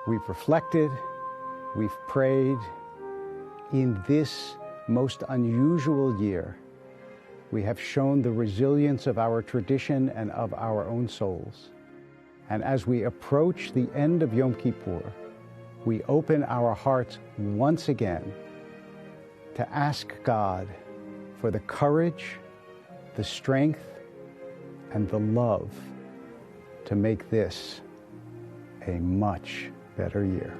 We've reflected, we've prayed. In this most unusual year, we have shown the resilience of our tradition and of our own souls. And as we approach the end of Yom Kippur, we open our hearts once again to ask God for the courage, the strength, and the love to make this a much better year.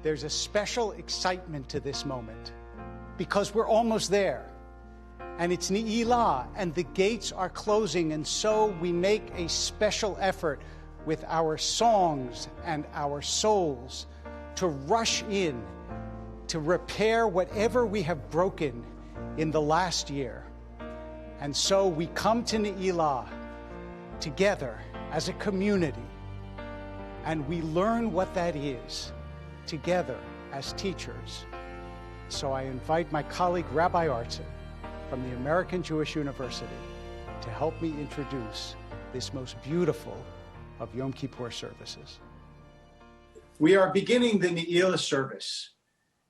There's a special excitement to this moment because we're almost there. And it's Neilah, and the gates are closing, and so we make a special effort with our songs and our souls to rush in, to repair whatever we have broken in the last year. And so we come to Neilah together as a community, and we learn what that is together as teachers. So I invite my colleague Rabbi Artson from the American Jewish University to help me introduce this most beautiful of Yom Kippur services. We are beginning the Neilah service,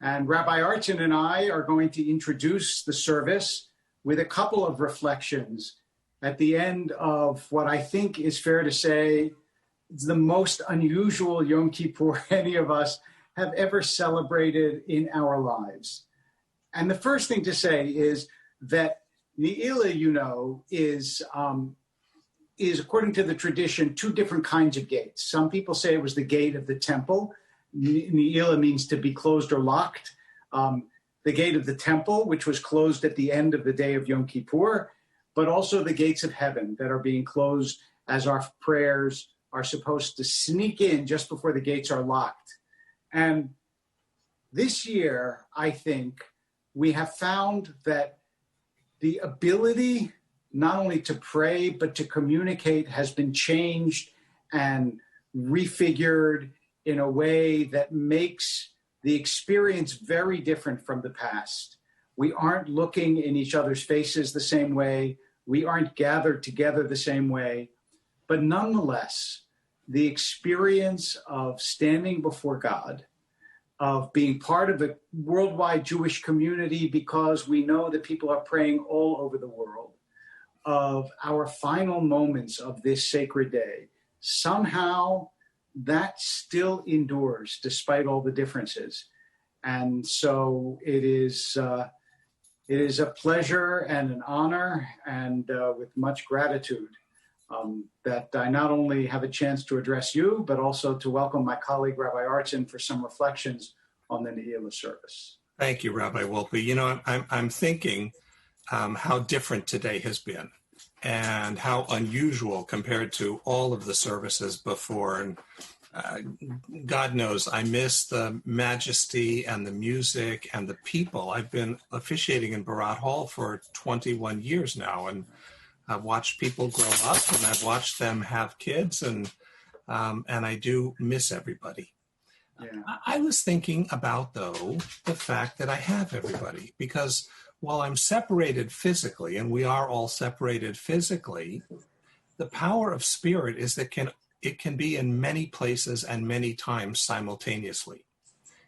and Rabbi Artson and I are going to introduce the service with a couple of reflections at the end of what I think is fair to say is the most unusual Yom Kippur any of us have ever celebrated in our lives. And the first thing to say is that Neilah, is according to the tradition, two different kinds of gates. Some people say it was the gate of the temple. Neilah means to be closed or locked. The gate of the temple, which was closed at the end of the day of Yom Kippur, but also the gates of heaven that are being closed as our prayers are supposed to sneak in just before the gates are locked. And this year, I think, we have found that the ability not only to pray, but to communicate has been changed and refigured in a way that makes the experience very different from the past. We aren't looking in each other's faces the same way. We aren't gathered together the same way. But nonetheless, the experience of standing before God, of being part of a worldwide Jewish community because we know that people are praying all over the world, of our final moments of this sacred day, somehow that still endures despite all the differences. And so it is a pleasure and an honor, and with much gratitude that I not only have a chance to address you, but also to welcome my colleague, Rabbi Artson, for some reflections on the Neilah service. Thank you, Rabbi Wolpe. I'm thinking how different today has been and how unusual compared to all of the services before. And God knows I miss the majesty and the music and the people. I've been officiating in Barat Hall for 21 years now, and I've watched people grow up, and I've watched them have kids, and I do miss everybody. Yeah. I was thinking about, though, the fact that I have everybody, because while I'm separated physically, and we are all separated physically, the power of spirit is that it can be in many places and many times simultaneously.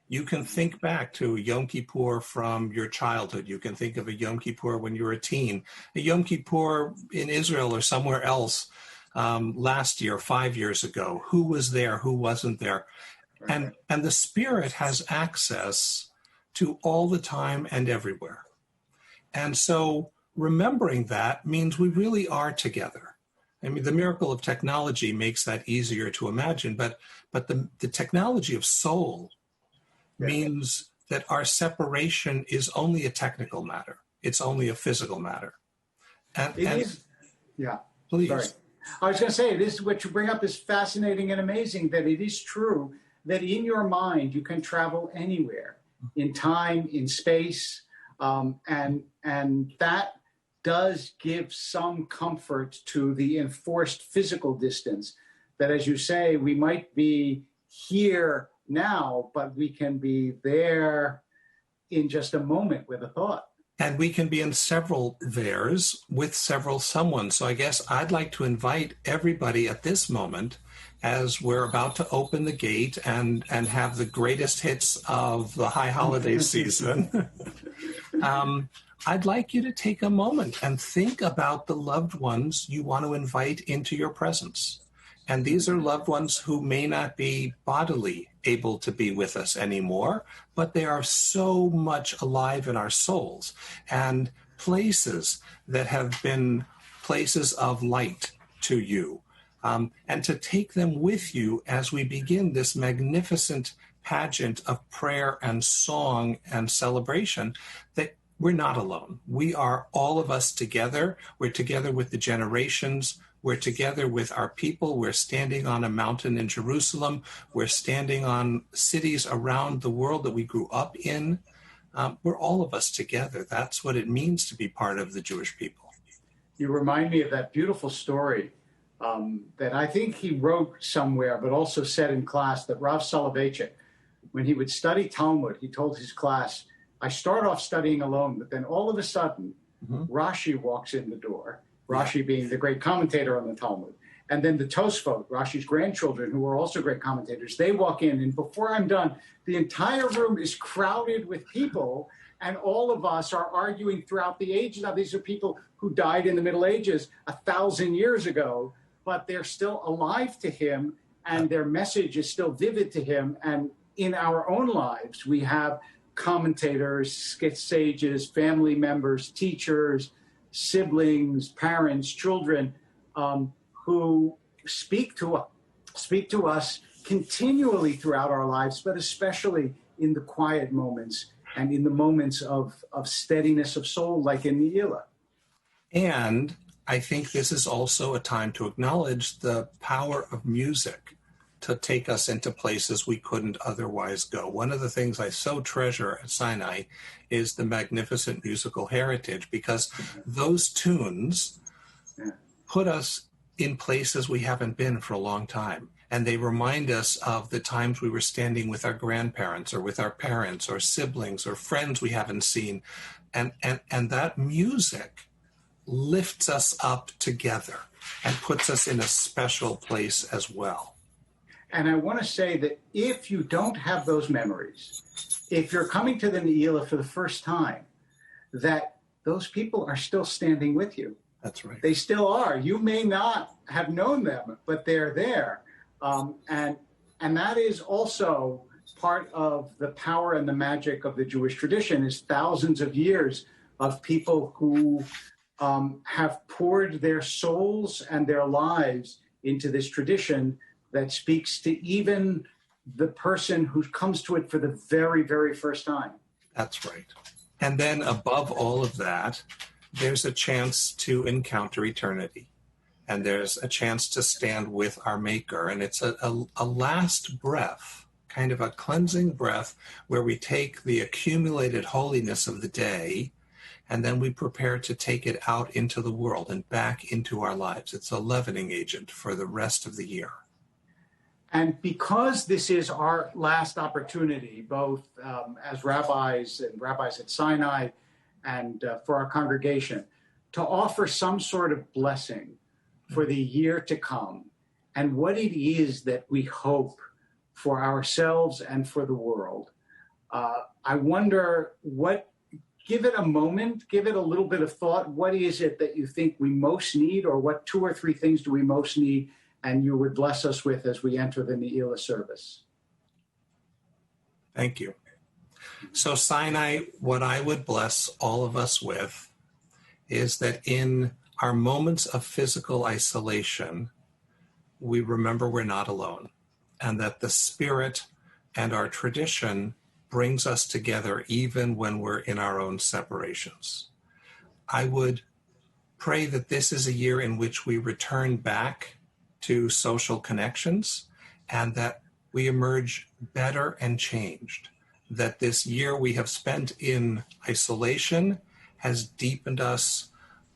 You can think back to Yom Kippur from your childhood. You can think of a Yom Kippur when you were a teen, a Yom Kippur in Israel or somewhere else last year, 5 years ago. Who was there? Who wasn't there? Right. And the Spirit has access to all the time and everywhere. And so remembering that means we really are together. I mean, the miracle of technology makes that easier to imagine, but the technology of soul means that our separation is only a technical matter. It's only a physical matter. Please. Sorry. I was going to say, this, what you bring up is fascinating and amazing, that it is true that in your mind you can travel anywhere, in time, in space, and that does give some comfort to the enforced physical distance, that, as you say, we might be here now, but we can be there in just a moment with a thought. And we can be in several theirs with several someone. So I guess I'd like to invite everybody at this moment, as we're about to open the gate and have the greatest hits of the high holiday season. I'd like you to take a moment and think about the loved ones you want to invite into your presence. And these are loved ones who may not be bodily able to be with us anymore, but they are so much alive in our souls, and places that have been places of light to you. And to take them with you as we begin this magnificent pageant of prayer and song and celebration, that we're not alone. We are, all of us, together. We're together with the generations. We're together with our people. We're standing on a mountain in Jerusalem. We're standing on cities around the world that we grew up in. We're all of us together. That's what it means to be part of the Jewish people. You remind me of that beautiful story that I think he wrote somewhere, but also said in class, that Rav Soloveitchik, when he would study Talmud, he told his class, I start off studying alone, but then all of a sudden, Rashi walks in the door, Rashi being the great commentator on the Talmud. And then the Tosfot, Rashi's grandchildren, who are also great commentators, they walk in, and before I'm done, the entire room is crowded with people, and all of us are arguing throughout the ages. Now, these are people who died in the Middle Ages 1,000 years ago, but they're still alive to him, and their message is still vivid to him. And in our own lives, we have commentators, sages, family members, teachers, siblings, parents, children, who speak to us continually throughout our lives, but especially in the quiet moments and in the moments of steadiness of soul, like in Neilah. And I think this is also a time to acknowledge the power of music to take us into places we couldn't otherwise go. One of the things I so treasure at Sinai is the magnificent musical heritage, because those tunes put us in places we haven't been for a long time. And they remind us of the times we were standing with our grandparents or with our parents or siblings or friends we haven't seen. And that music lifts us up together and puts us in a special place as well. And I want to say that if you don't have those memories, if you're coming to the Neilah for the first time, that those people are still standing with you. That's right. They still are. You may not have known them, but they're there. And that is also part of the power and the magic of the Jewish tradition, is thousands of years of people who have poured their souls and their lives into this tradition that speaks to even the person who comes to it for the very, very first time. That's right. And then above all of that, there's a chance to encounter eternity. And there's a chance to stand with our Maker. And it's a last breath, kind of a cleansing breath, where we take the accumulated holiness of the day, and then we prepare to take it out into the world and back into our lives. It's a leavening agent for the rest of the year. And because this is our last opportunity, both as rabbis and rabbis at Sinai and for our congregation, to offer some sort of blessing for the year to come and what it is that we hope for ourselves and for the world, I wonder give it a moment, give it a little bit of thought. What is it that you think we most need, or what 2 or 3 things do we most need and you would bless us with as we enter the Neilah service? Thank you. So Sinai, what I would bless all of us with is that in our moments of physical isolation, we remember we're not alone, and that the Spirit and our tradition brings us together even when we're in our own separations. I would pray that this is a year in which we return back to social connections, and that we emerge better and changed, that this year we have spent in isolation has deepened us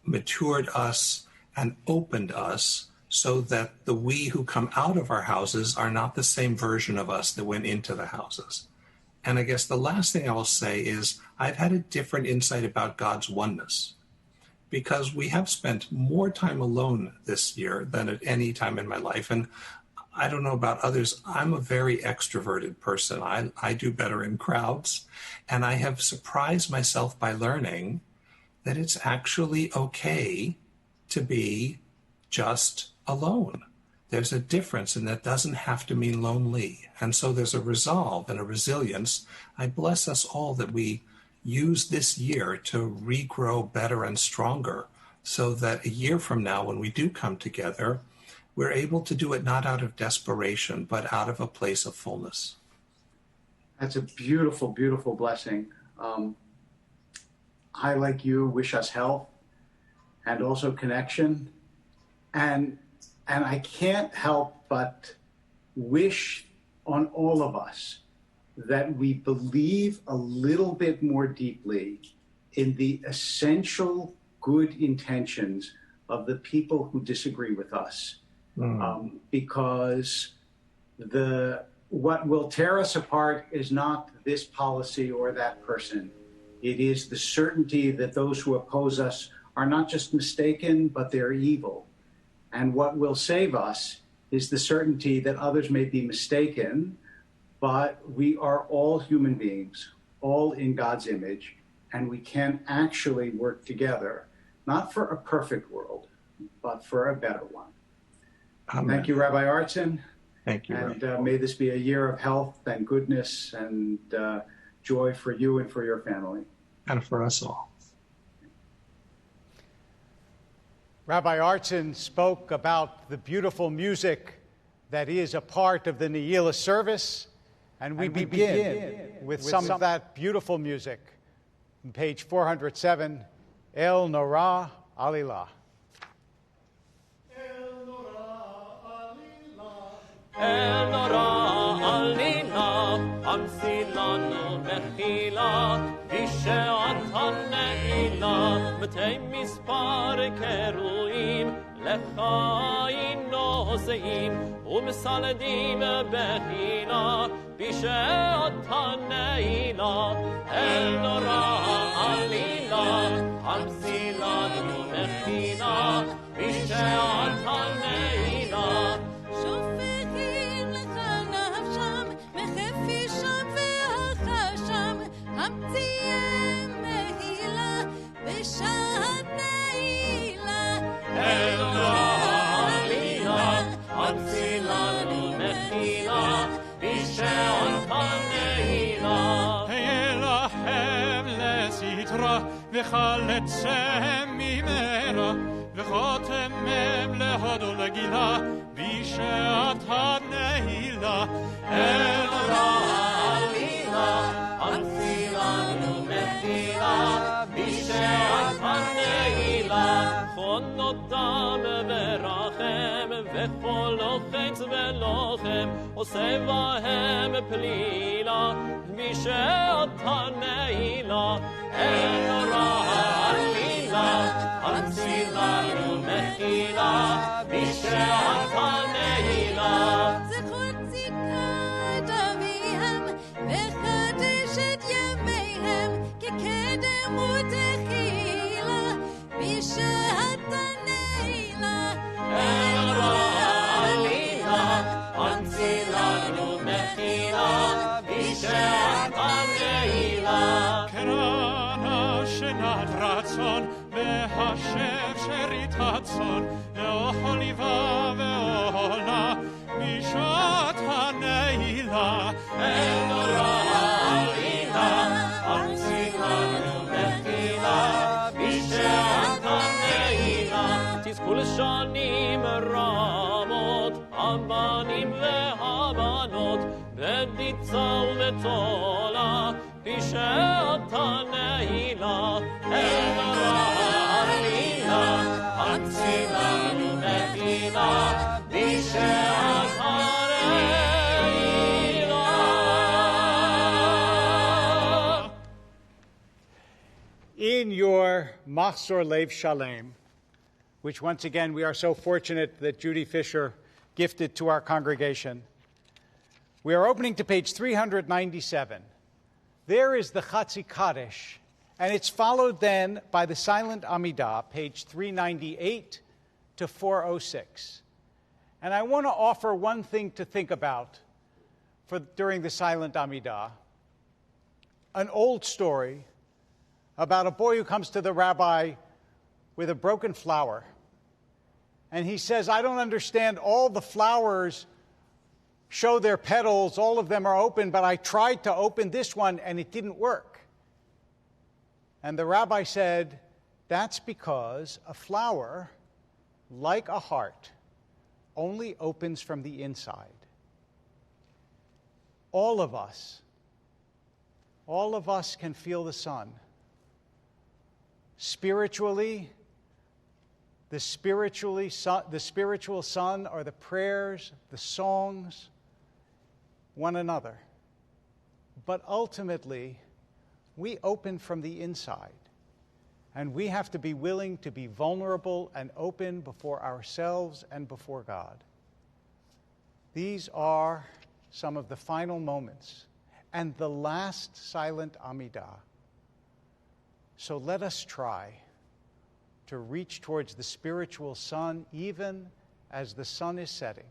matured us and opened us so that the we who come out of our houses are not the same version of us that went into the houses. And I guess the last thing I will say is I've had a different insight about God's oneness, because we have spent more time alone this year than at any time in my life. And I don't know about others, I'm a very extroverted person. I do better in crowds. And I have surprised myself by learning that it's actually okay to be just alone. There's a difference, and that doesn't have to mean lonely. And so there's a resolve and a resilience. I bless us all that we use this year to regrow better and stronger, so that a year from now, when we do come together, we're able to do it not out of desperation, but out of a place of fullness. That's a beautiful, beautiful blessing. I, like you, wish us health and also connection. And I can't help but wish on all of us that we believe a little bit more deeply in the essential good intentions of the people who disagree with us. Because what will tear us apart is not this policy or that person. It is the certainty that those who oppose us are not just mistaken, but they're evil. And what will save us is the certainty that others may be mistaken, but we are all human beings, all in God's image, and we can actually work together, not for a perfect world, but for a better one. Amen. Thank you, Rabbi Artson. Thank you. And may this be a year of health and goodness and joy for you and for your family. And for us all. Rabbi Artson spoke about the beautiful music that is a part of the Neilah service, and we begin with some of that beautiful music. On page 407, El Norah Alilah. El Norah Alilah, Amsi Lanu Mechila, Vishe'atan Neilah, Mtei Mispar Keruim, Lechayin Nozeim, Umsaladim Bechila, Vishe'atan Neilah, El Norah Alilah, Amsi Lanu Mechila, Vishe'atan Neilah, וחלצם ממנה וחותמם להודו לגילה בשעת הנעילה El Norah Alilah, Amsi Lanu Mechila, Bishe'at HaNeilah, Chon Nodam Verachem, Vechol Lochetz Velochem, Oseh Vahem Plila, Bishe'at HaNeilah, El Norah Alilah, Amsi Lanu Mechila, Bishe'at HaNeilah. רצון והשב שרית הצאן לאוכליבה ועולה בשעת הנעילה El Norah Alilah, Amsi Lanu Mechila, Bishe'at HaNeilah. תזכו לשנים רמות, הבנים והבנות, בדיצה ובתולה, בשעת הנעילה. El Norah Alilah, Amsi Lanu Mechila, בשעת הנעילה. In your Machzor Lev Shalem, which once again we are so fortunate that Judy Fisher gifted to our congregation. We are opening to page 397. There is the Chatzi Kaddish, and it's followed then by the silent Amidah, page 398 to 406. And I want to offer one thing to think about during the silent Amidah, an old story about a boy who comes to the rabbi with a broken flower. And he says, I don't understand, all the flowers show their petals, all of them are open, but I tried to open this one and it didn't work. And the rabbi said, that's because a flower, like a heart, only opens from the inside. All of us can feel the sun. Spiritually, the spiritual sun are the prayers, the songs, one another. But ultimately, we open from the inside. And we have to be willing to be vulnerable and open before ourselves and before God. These are some of the final moments and the last silent Amidah. So let us try to reach towards the spiritual sun even as the sun is setting,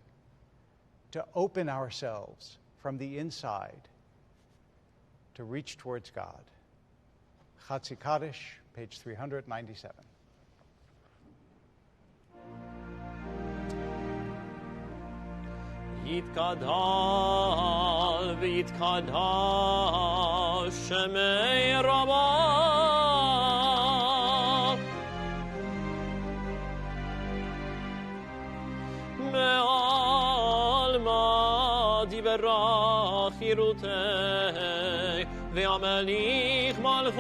to open ourselves from the inside, to reach towards God. Chatzi Kaddish, page 397. Yitkadal v'yitkadal Shemei Rabbah Me'al ma diberach Yirutei ve'amelich malchutei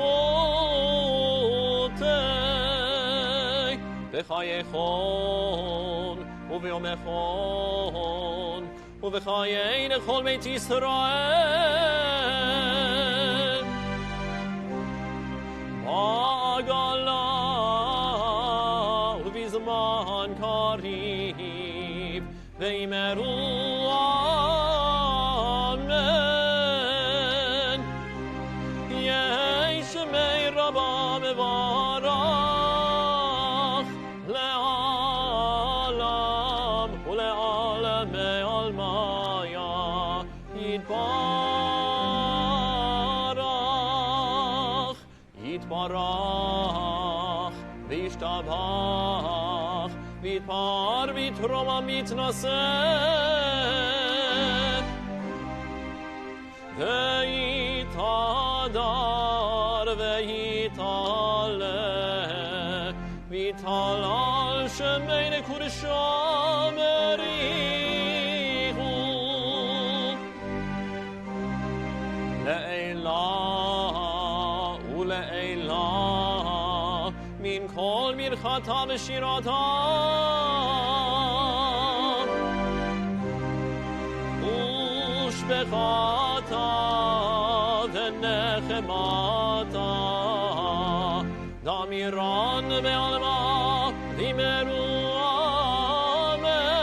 b'chayechon uve'omechon ובחיי לכל בית ישראל בעגלה ובזמן קריב ואמרו אמן יהי שמי רבה מברך לעולם ולעולמי עלמיה יתברך יתברך וישתבח ויתפאר ויתרומם ויתנשא ויתהדר ויתעלה ויתהלל שמי לקודשה מריחו לעילה ולעילה מן כל מרחתה ושירתה ושבחתה ונחמתה דמירן בעלמה דימרו אמן.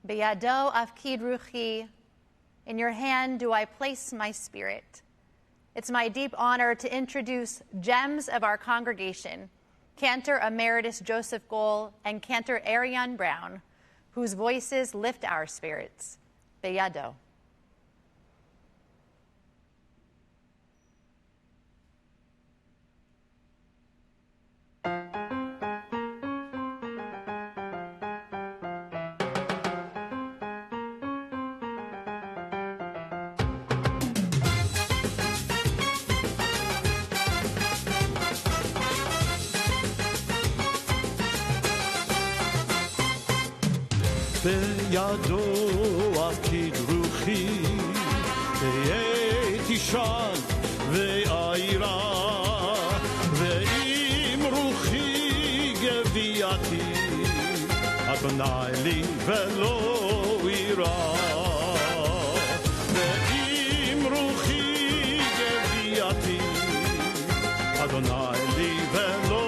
Beyado afkid ruchi, in your hand do I place my spirit. It's my deep honor to introduce gems of our congregation, Cantor Emeritus Joseph Gohl and Cantor Ariane Brown, whose voices lift our spirits. Beyado. בידו אפקיד רוחי, והיה תישן ואירה, ואם רוחי גוויתי, אדוני לי ולא אירה. ואם רוחי גוויתי, אדוני לי ולא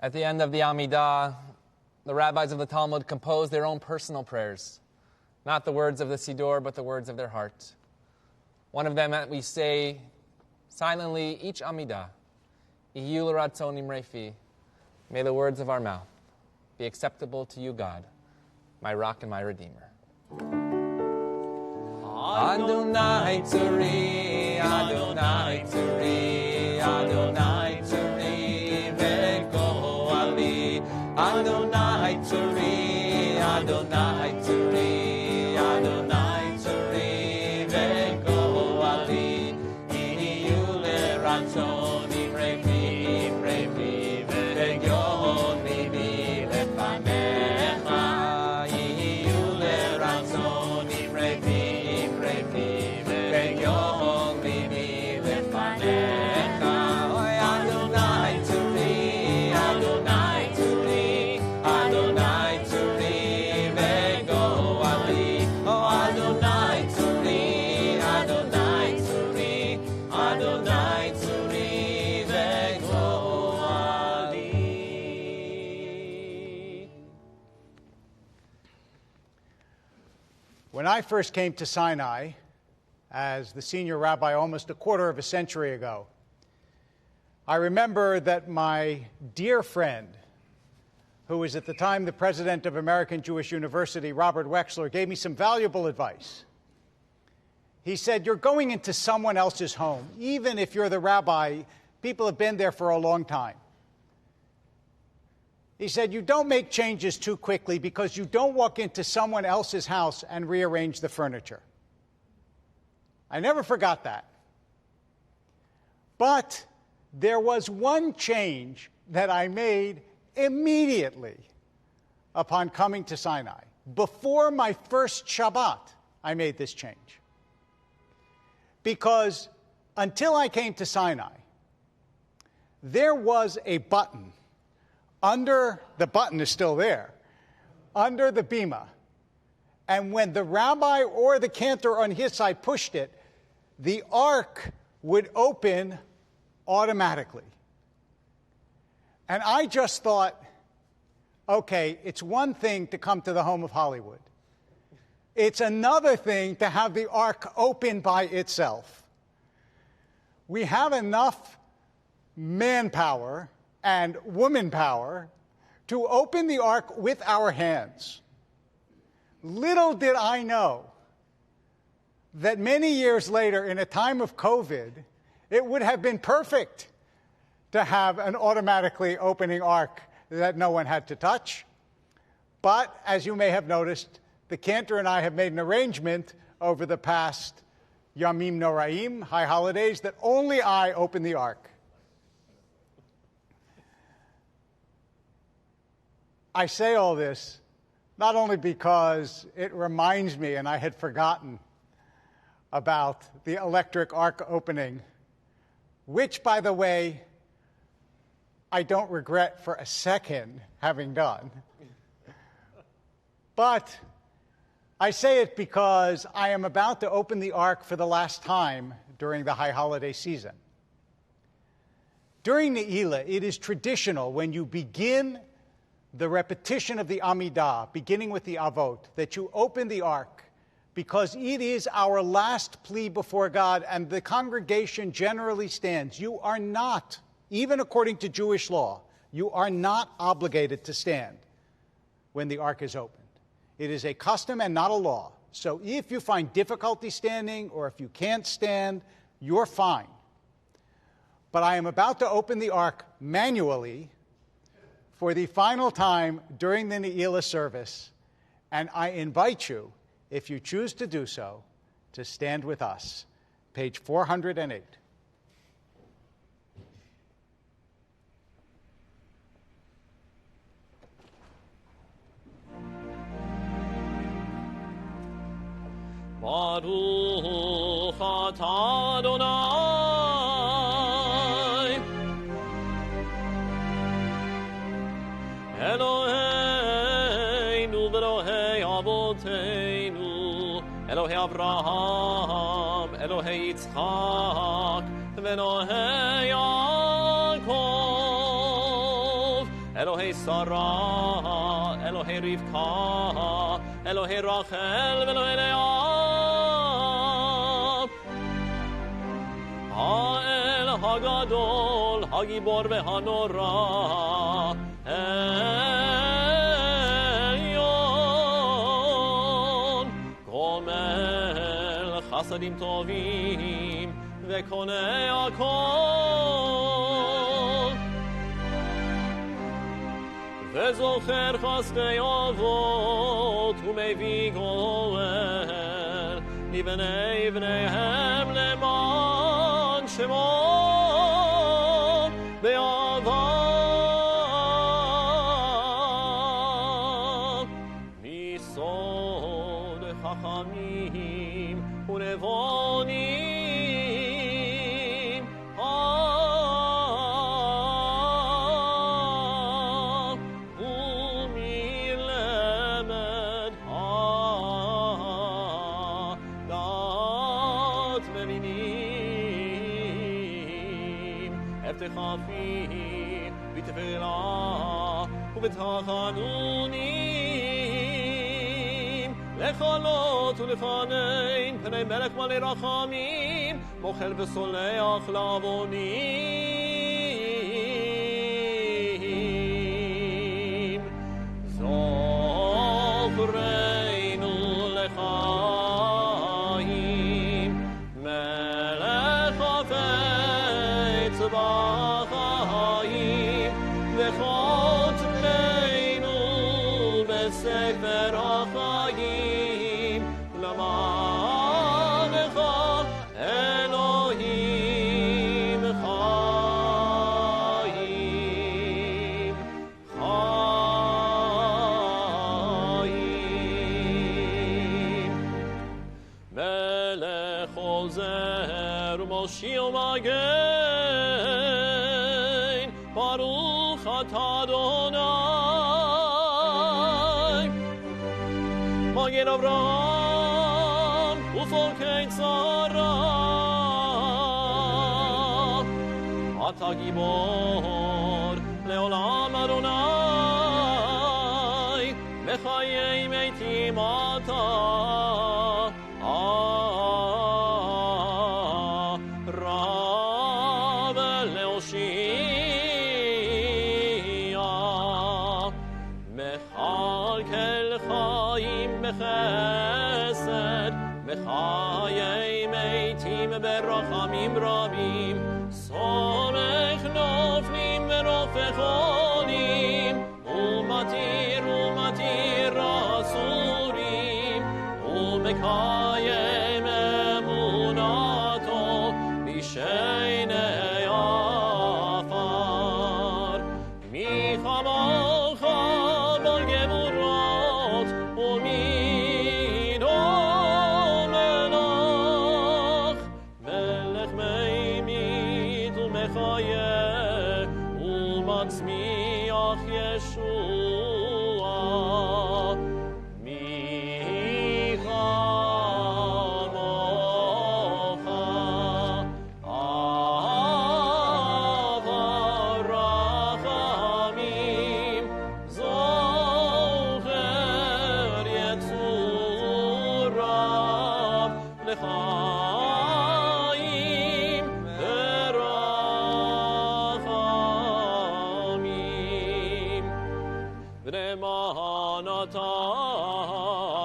At the end of the Amidah, the rabbis of the Talmud composed their own personal prayers, not the words of the Siddur, but the words of their heart. One of them that we say silently each Amidah, Iyu l'ratzon imrefi, may the words of our mouth be acceptable to you, God, my rock and my redeemer. Adonai tzuri, Adonai tzuri, Adonai tzuri, ve'goali. Adonai tzuri, Adonai tzuri, Adonai tzuri, ve'goali. Iyu l'ratzon imrefi, imrefi, ve'yon libi lefanecha. Iyu l'ratzon imrefi, imrefi, ve'yon libi lefanecha. Adonai tzuri, Adonai tzuri, Adonai tzuri, ve'goali. Adonai tzuri, Adonai tzuri, Adonai tzuri, ve'goali. When I first came to Sinai as the senior rabbi almost a quarter of a century ago, I remember that my dear friend, who was at the time the president of American Jewish University, Robert Wexler, gave me some valuable advice. He said, you're going into someone else's home. Even if you're the rabbi, people have been there for a long time. He said, you don't make changes too quickly because you don't walk into someone else's house and rearrange the furniture. I never forgot that. But there was one change that I made immediately upon coming to Sinai. Before my first Shabbat, I made this change. Because until I came to Sinai, there was a button under, the button is still there, under the bima. And when the rabbi or the cantor on his side pushed it, the ark would open automatically. And I just thought, okay, it's one thing to come to the home of Hollywood. It's another thing to have the ark open by itself. We have enough manpower and woman power to open the ark with our hands. Little did I know that many years later, in a time of COVID, it would have been perfect to have an automatically opening ark that no one had to touch. But, as you may have noticed, the cantor and I have made an arrangement over the past Yamim Noraim, high holidays, that only I open the ark. I say all this not only because it reminds me, and I had forgotten about the electric ark opening, which, by the way, I don't regret for a second having done. But I say it because I am about to open the ark for the last time during the high holiday season. During Neilah, it is traditional when you begin the repetition of the Amidah, beginning with the Avot, that you open the ark, because it is our last plea before God, and the congregation generally stands. You are not, even according to Jewish law, you are not obligated to stand when the ark is opened. It is a custom and not a law. So if you find difficulty standing, or if you can't stand, you're fine. But I am about to open the ark manually for the final time during the Neilah service, and I invite you, if you choose to do so, to stand with us. Page 408. Baruch atah Adonai Eloheinu v'Elohei avoteinu Elohei Avraham Elohei Yitzchak v'Elohei Yaakov Elohei Sarah Elohei Rivka Elohei Rachel v'Elohei Leah Ha'el Hagadol Hagibor v'Hanora Elyon Gomel Chasadim Tovim V'Konei Hakol V'Zocher Chasdei Avot U'Mevii Goel Livnei Vneihem Leman Shemo Be'ava Misod Chachamim U'Nevonim U'Milemed Hadat Mevinim Evtechafi V'Tefillah U'B'Tachanunim Lechalot U'Lefanein Pnei Melech Malei Rachamim Mochel V'Soleach Lavonim Zochreinu Lechaim Melech Hafetz B'Chaim V'Chotmeinu B'Sefer HaChaim L'Manecha Elohim Chaim Chaim Melech Ozer Moshi U'Magen Baruch atah Adonai Magen Avraham U'Folkei Tzara Atah Gibor לעולם אדוני בחיי מתים אתה רב להושיע מכלכל חיים בחסד בחיי מתים ברחמים רבים סומך נופלים ורופא חולים ומתיר אסורים ומקיים אמונתו בשעיני עפר מי כמוך בר גבורות ומי דומך מלך מימית ומחיה ומצמיח ישוע מי כמוך אב הרחמים זוכר יצוריו לחיים ורחמים ולמען אתה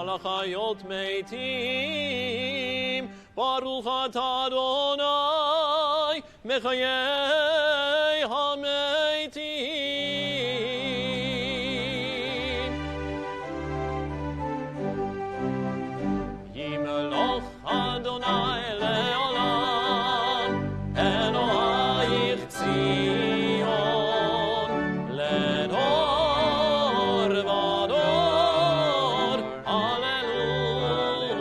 לחיות מתים ברוך אתה אדוני מחיי המתים ימלוך אדוני לעולם אלוהיך ציון לדור ודור הללויה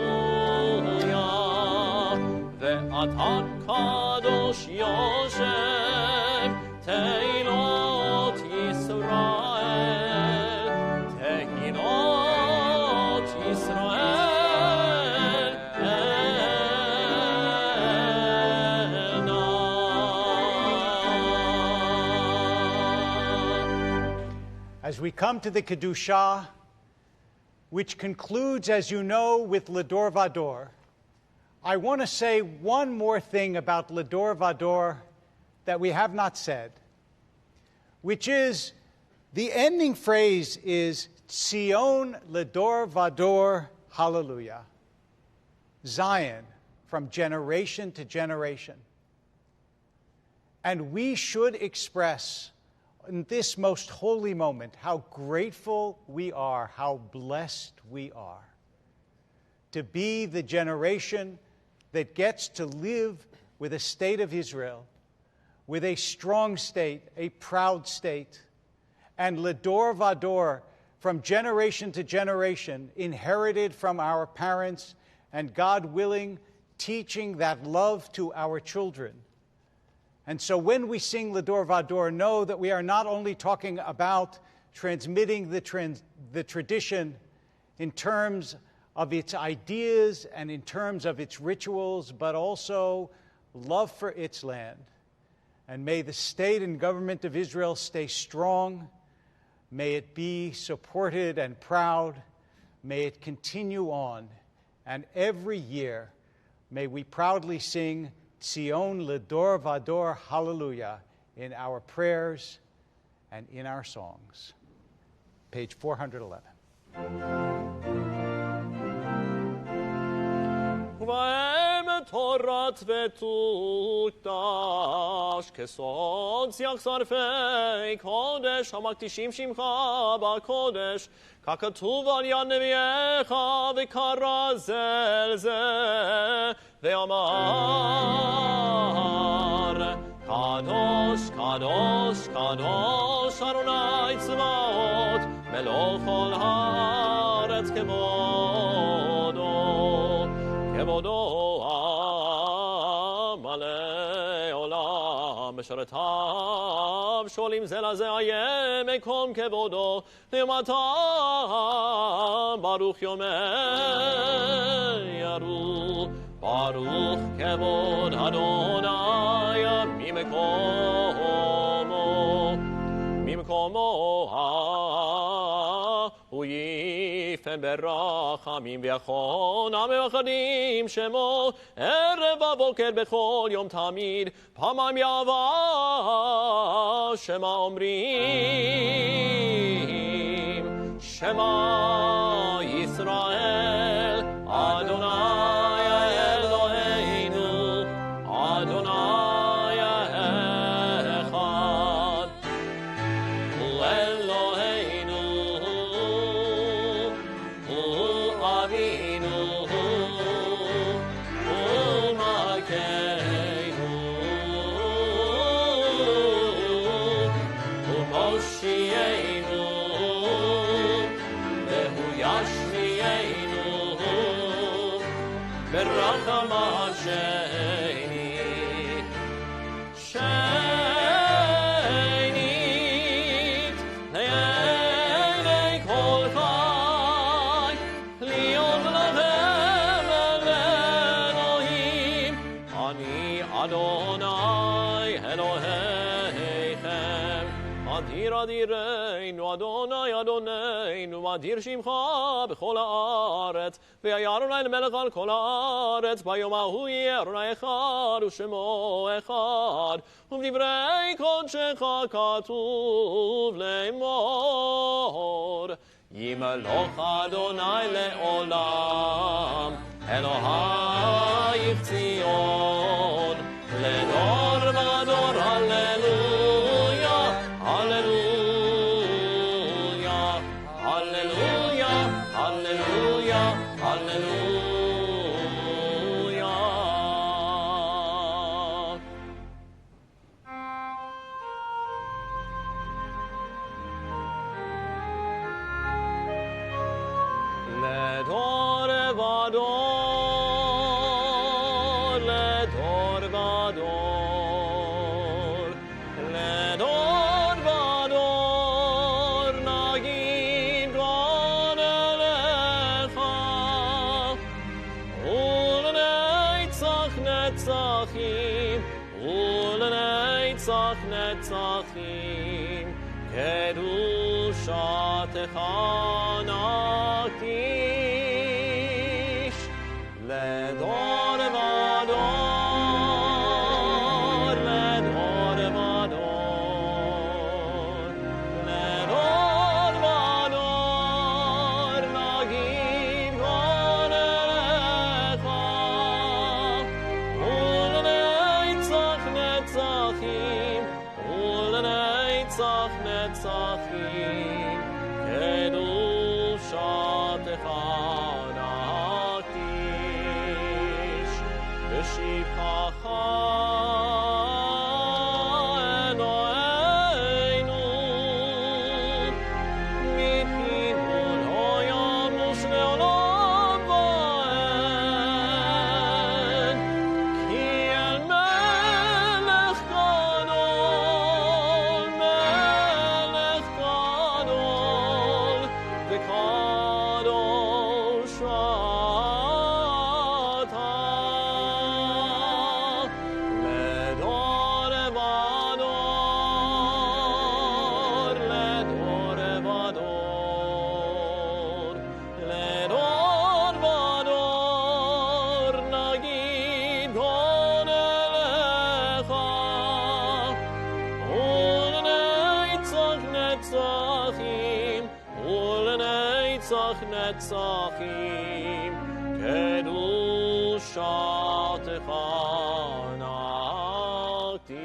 ואתה קדוש יושב תהילות ישראל תהילות ישראל אלינה As we come to the Kedusha, which concludes, as you know, with Lador Vador, I want to say one more thing about Lador Vador that we have not said, which is the ending phrase is Zion Lador Vador Hallelujah. Zion, from generation to generation. And we should express in this most holy moment how grateful we are, how blessed we are to be the generation that gets to live with a state of Israel, with a strong state, a proud state, and Lador Vador, from generation to generation, inherited from our parents, and God willing, teaching that love to our children. And so when we sing Lador Vador, know that we are not only talking about transmitting the tradition in terms of its ideas and in terms of its rituals, but also love for its land. And may the state and government of Israel stay strong. May it be supported and proud. May it continue on. And every year, may we proudly sing Zion Lador Vador Hallelujah in our prayers and in our songs. Page 411. ובהם תורת ותוקדש כסוד שיח שרפי קודש המקדישים שמך בקודש ככתוב על יד נביאך וקרא זה אל זה ואמר קדוש קדוש קדוש אדוני צבאות מלוך כל הארץ כבודו מלא עולם משרתיו שואלים זה לזה איה מקום כבודו נעמתם ברוך יאמרו ברוך כבוד אדוני ממקומו וכן ברחמים ויחון המאחדים שמו ערב ובוקר בכל יום תמיד פעמיים יבוא שמה אומרים שמה ישראל אדוני אלוהינו אדוני אחד הוא אלוהינו הוא אבינו הוא מלכנו הוא מושיענו והוא ישמיענו ברחמיו שני שנית לעיני כל חי להיות לכם אלוהים אני אדוני אלוהיכם אדיר אדירנו אדוני אדוננו אדיר שמך בכל הארץ והיה אדוני למלך על כל הארץ ביום ההוא יהיה אדוני אחד ושמו אחד ובדברי קודשך כתוב לאמור ימלוך אדוני לעולם אלוהיך ציון לדור ודור הללויה הללויה הללויה הללויה הללויה לדור ודור לדור ודור לדור ודור נגיד גון אליך ולנצח נצחים ולנצח נצחים קדושתך נקדיש לדור ודור לדור ודור לדור ודור נגיד גון אליך ולנצח נצחים ולנצח נצחים קדושתך נקדיש בשבחך אלוהינו מכיוון הים ושלעולם ועד כי אל מלך גדול מלך גדול וקדוש אתה לדור ודור לדור ודור לדור ודור נגיד גון אליך ולנצח נצחים ולנצח נצחים קדושתך נקדיש.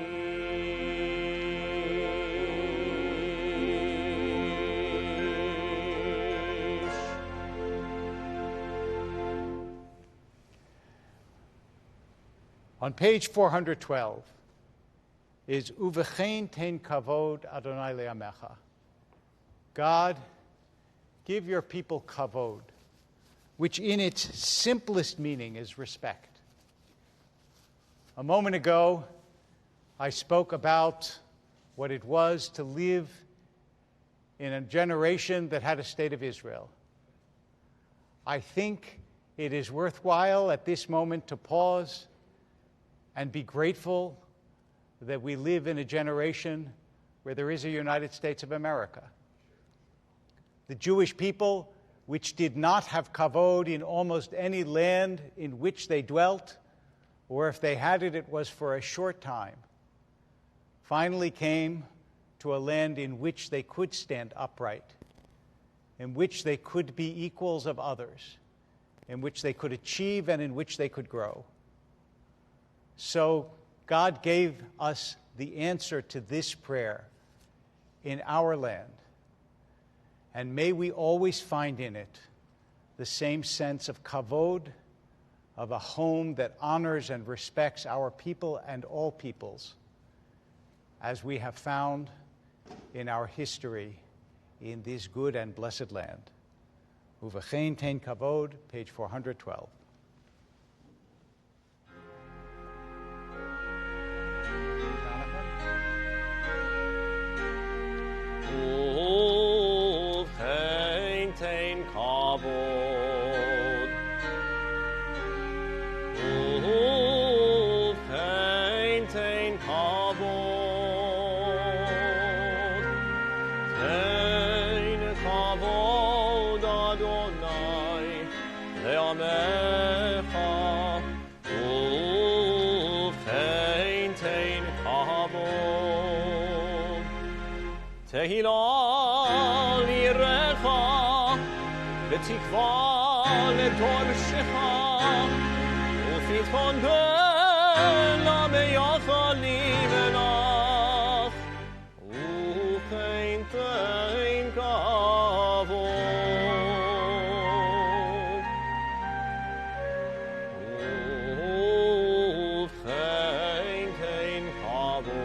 On page 412 is Uvechein ten kavod Adonai le'amecha. God, give your people kavod, which in its simplest meaning is respect. A moment ago, I spoke about what it was to live in a generation that had a state of Israel. I think it is worthwhile at this moment to pause and be grateful that we live in a generation where there is a United States of America. The Jewish people which did not have kavod in almost any land in which they dwelt, or if they had it, it was for a short time, finally came to a land in which they could stand upright, in which they could be equals of others, in which they could achieve and in which they could grow. So God gave us the answer to this prayer in our land. And may we always find in it the same sense of kavod, of a home that honors and respects our people and all peoples, as we have found in our history in this good and blessed land. Uvechein tein kavod, page 412. Uvechein tein kavod. Uvechein tein kavod. Tehillah lirecha, v'tikva ledorshcha, ufitchon bela meyachal limenach, uchein tein kavod, uchein tein kavod.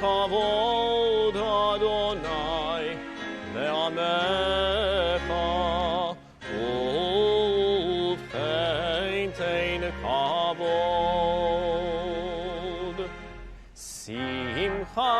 Kavod Adonai le'amecha u'vchein tein kavod simcha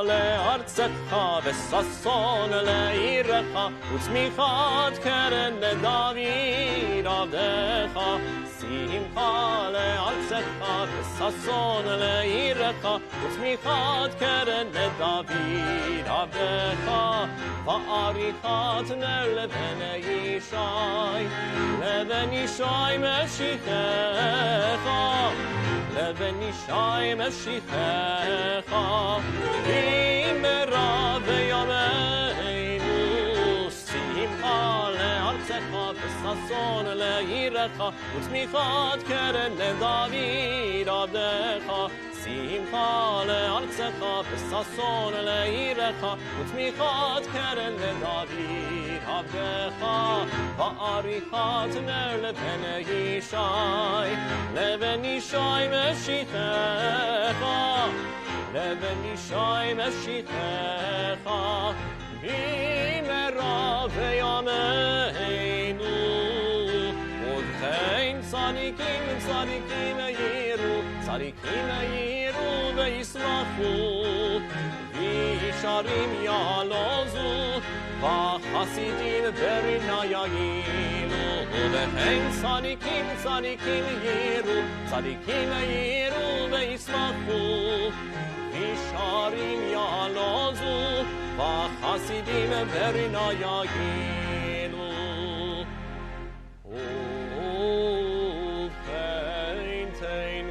le'artzecha v'sason le'irecha u'tzmichat keren le'David avdecha simcha le'artzecha v'sason le'irecha u'tzmichat keren le'David avdecha va'arichat ner le'ben Yishai meshichecha le'ben Yishai meshichecha b'mera v'yameinu simcha le'artzecha v'sason le'irecha u'tzmichat keren le'David avdecha simcha le'artzecha v'sason le'irecha u'tzmichat keren le'David avdecha va'arichat ner le'ben Yishai meshichecha le'ben Yishai meshichecha b'mera v'yameinu u'vchein tzadikim yiru ve'yismachu v'yisharim ya'alozu v'chasidim berina ya'ilu u'vchein tzadikim yiru ve'yismachu v'yisharim ya'alozu v'chasidim berina ya'ilu u'vchein tein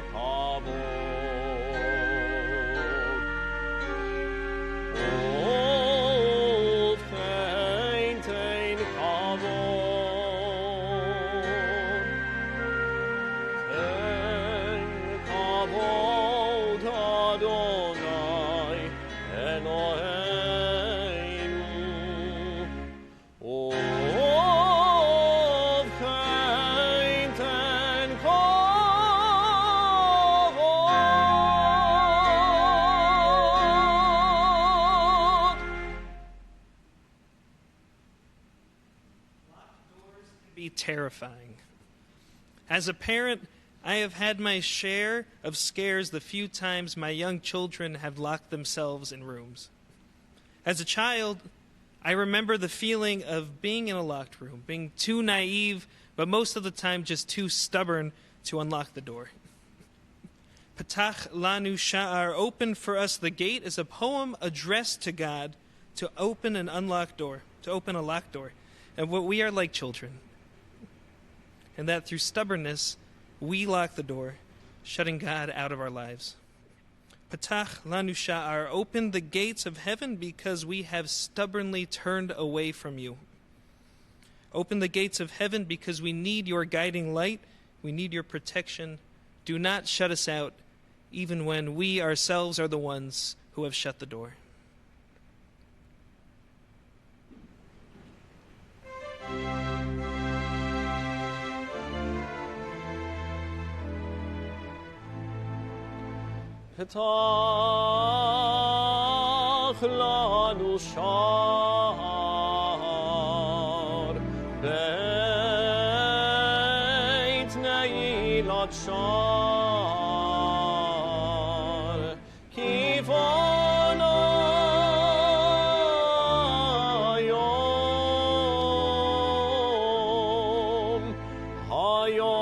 terrifying. As a parent, I have had my share of scares the few times my young children have locked themselves in rooms. As a child, I remember the feeling of being in a locked room, being too naive but most of the time just too stubborn to unlock the door. Patach lanu sha'ar, open for us the gate, is a poem addressed to God to open an unlocked door, to open a locked door. And what we are like children. And that through stubbornness, we lock the door, shutting God out of our lives. Patach lanu sha'ar, open the gates of heaven because we have stubbornly turned away from you. Open the gates of heaven because we need your guiding light. We need your protection. Do not shut us out, even when we ourselves are the ones who have shut the door. Petach lanu sha'ar beit Neilah sha'ar kivona hayom hayom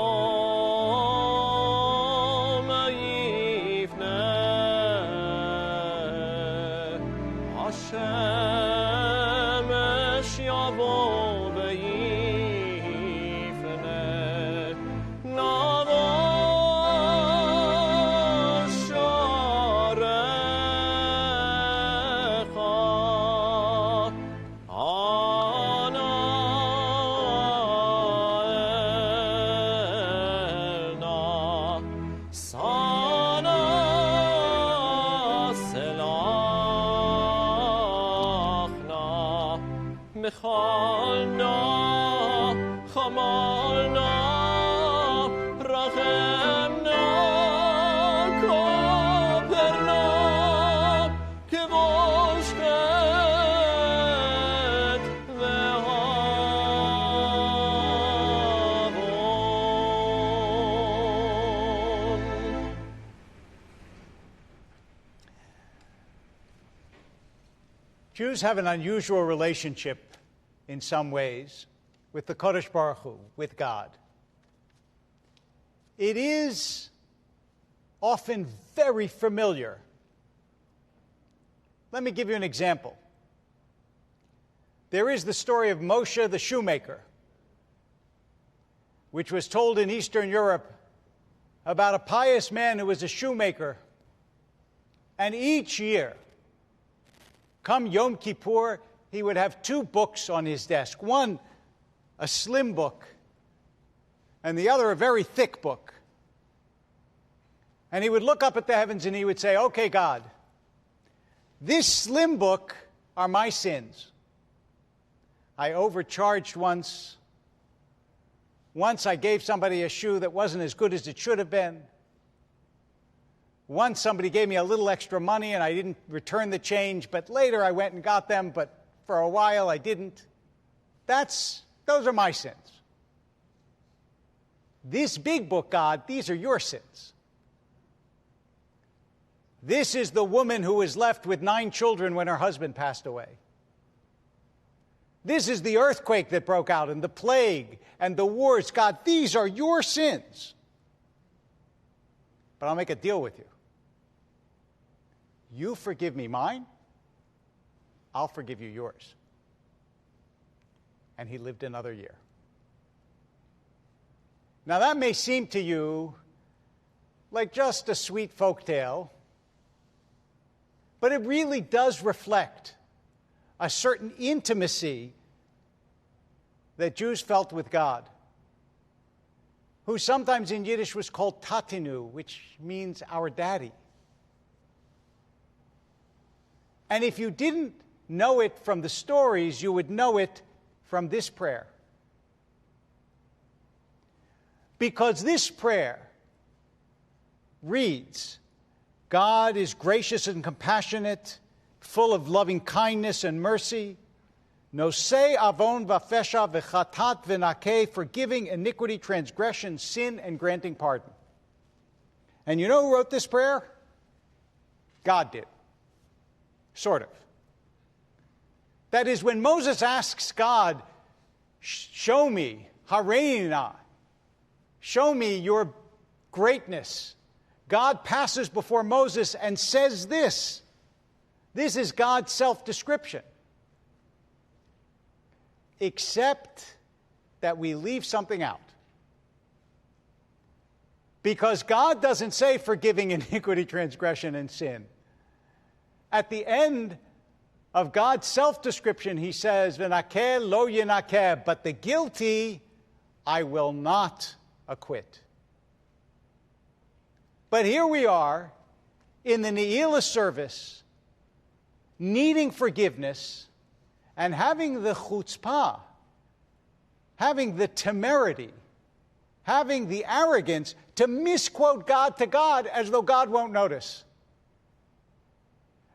yifne Hashemesh yavo v'yifne navo sharecha ana elna sana selachna mechalna chamalna rachemna koperna kevoshket vehavon. Jews have an unusual relationship in some ways with the Kodesh Baruch Hu, with God. It is often very familiar. Let me give you an example. There is the story of Moshe the shoemaker, which was told in Eastern Europe about a pious man who was a shoemaker. And each year, come Yom Kippur, he would have two books on his desk. One, a slim book, and the other, a very thick book. And he would look up at the heavens and he would say, okay, God, this slim book are my sins. I overcharged once. Once I gave somebody a shoe that wasn't as good as it should have been. Once somebody gave me a little extra money and I didn't return the change, but later I went and got them, but for a while I didn't. Those are my sins. This big book, God, these are your sins. This is the woman who was left with 9 children when her husband passed away. This is the earthquake that broke out and the plague and the wars. God, these are your sins. But I'll make a deal with you. You forgive me mine, I'll forgive you yours. And he lived another year. Now that may seem to you like just a sweet folk tale, but it really does reflect a certain intimacy that Jews felt with God, who sometimes in Yiddish was called Tatinu, which means our daddy. And if you didn't know it from the stories, you would know it from this prayer. Because this prayer reads, God is gracious and compassionate, full of loving kindness and mercy, nosei avon vafesha v'chatat v'nakeh, forgiving iniquity, transgression, sin, and granting pardon. And you know who wrote this prayer? God did. Sort of. That is, when Moses asks God, show me, Hareina, show me your greatness. God passes before Moses and says this. This is God's self-description. Except that we leave something out. Because God doesn't say forgiving iniquity, transgression, and sin. At the end of God's self-description, he says, V'nakeh lo yinakeh, but the guilty I will not acquit. But here we are in the Neilah service, needing forgiveness and having the chutzpah, having the temerity, having the arrogance to misquote God to God as though God won't notice.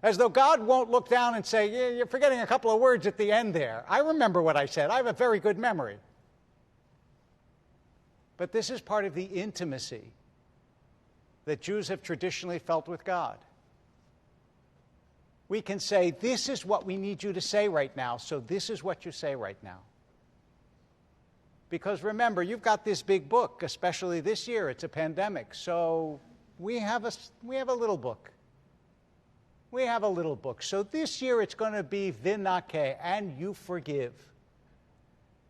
As though God won't look down and say, yeah, you're forgetting a couple of words at the end there. I remember what I said. I have a very good memory. But this is part of the intimacy that Jews have traditionally felt with God. We can say, this is what we need you to say right now, so this is what you say right now. Because remember, you've got this big book, especially this year, it's a pandemic, so we have a little book. We have a little book. So this year it's going to be V'nakeh, and you forgive.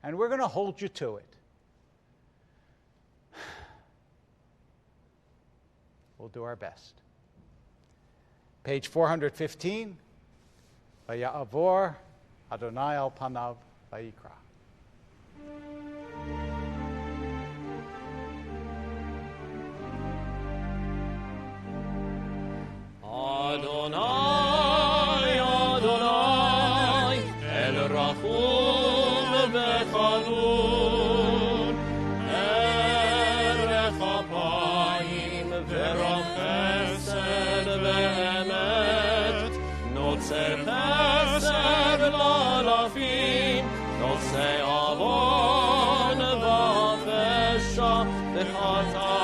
And we're going to hold you to it. We'll do our best. Page 415. Vaya'avor Adonai al panav vayikra. Adonai, Adonai, El Rachum V'Chanun, Erech Apayim V'Rav Chesed V'Emet, Notzer Chesed L'Alafim, Notzer Avon V'Fesha V'Chata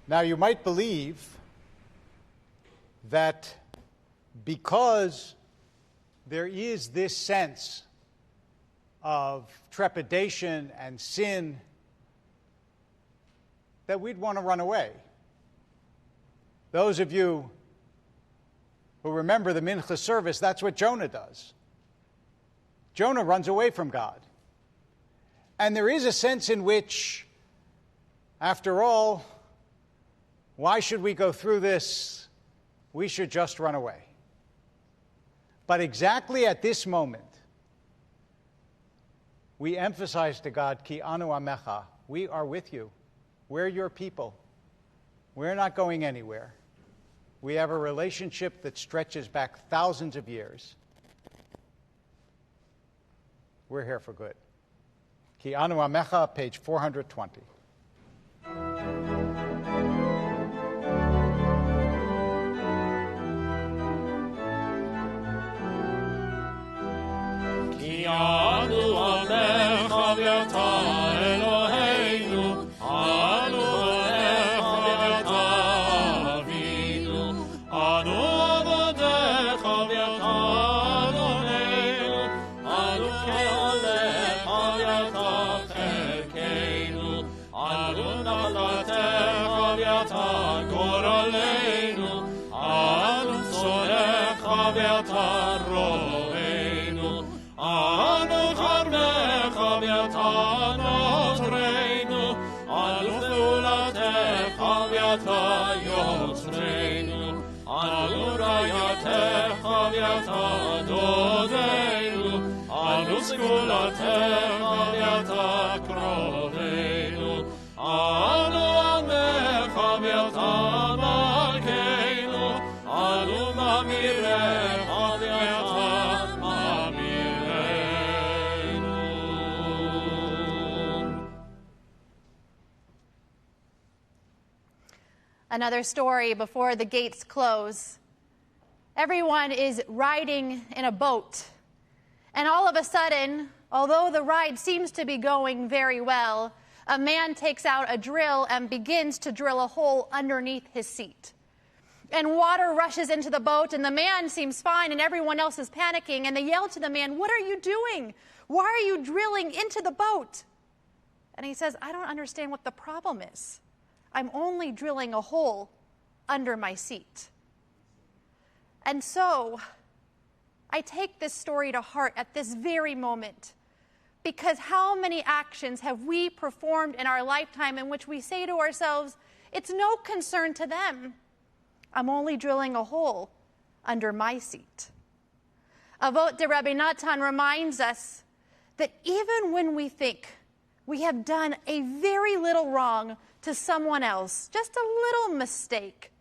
Now, you might believe that because there is this sense of trepidation and sin, that we'd want to run away. Those of you who remember the Mincha service, that's what Jonah does. Jonah runs away from God. And there is a sense in which, after all, why should we go through this? We should just run away. But exactly at this moment, we emphasize to God, Ki anu amecha, we are with you. We're your people. We're not going anywhere. We have a relationship that stretches back thousands of years. We're here for good. Ki anu amecha, page 420. Anu Amecha V'Ata Eloheinu, Anu Amecha V'Ata Avinu, Anu Avodecha V'Ata Adoneinu, Anu Ke'olecha V'Ata Chelkeinu, Anu Nachlatecha V'Ata Goraleinu, Anu Tzorecha V'Ata Ro'einu, Anu Charmecha V'Ata Notreinu, Anu Chulatecha V'Ata Yotzreinu, Anu Rayatecha V'Ata Dodeinu, Anu Skulatecha V'Ata Kroveinu, Anu Amecha V'Ata Malkeinu, Anu Mamirecha V'Ata Another story before the gates close. Everyone is riding in a boat. And all of a sudden, although the ride seems to be going very well, a man takes out a drill and begins to drill a hole underneath his seat. And water rushes into the boat, and the man seems fine, and everyone else is panicking. And they yell to the man, "What are you doing? Why are you drilling into the boat?" And he says, "I don't understand what the problem is. I'm only drilling a hole under my seat." And so I take this story to heart at this very moment, because how many actions have we performed in our lifetime in which we say to ourselves, it's no concern to them. I'm only drilling a hole under my seat. Avot de Rabbi Natan reminds us that even when we think we have done a very little wrong to someone else, just a little mistake,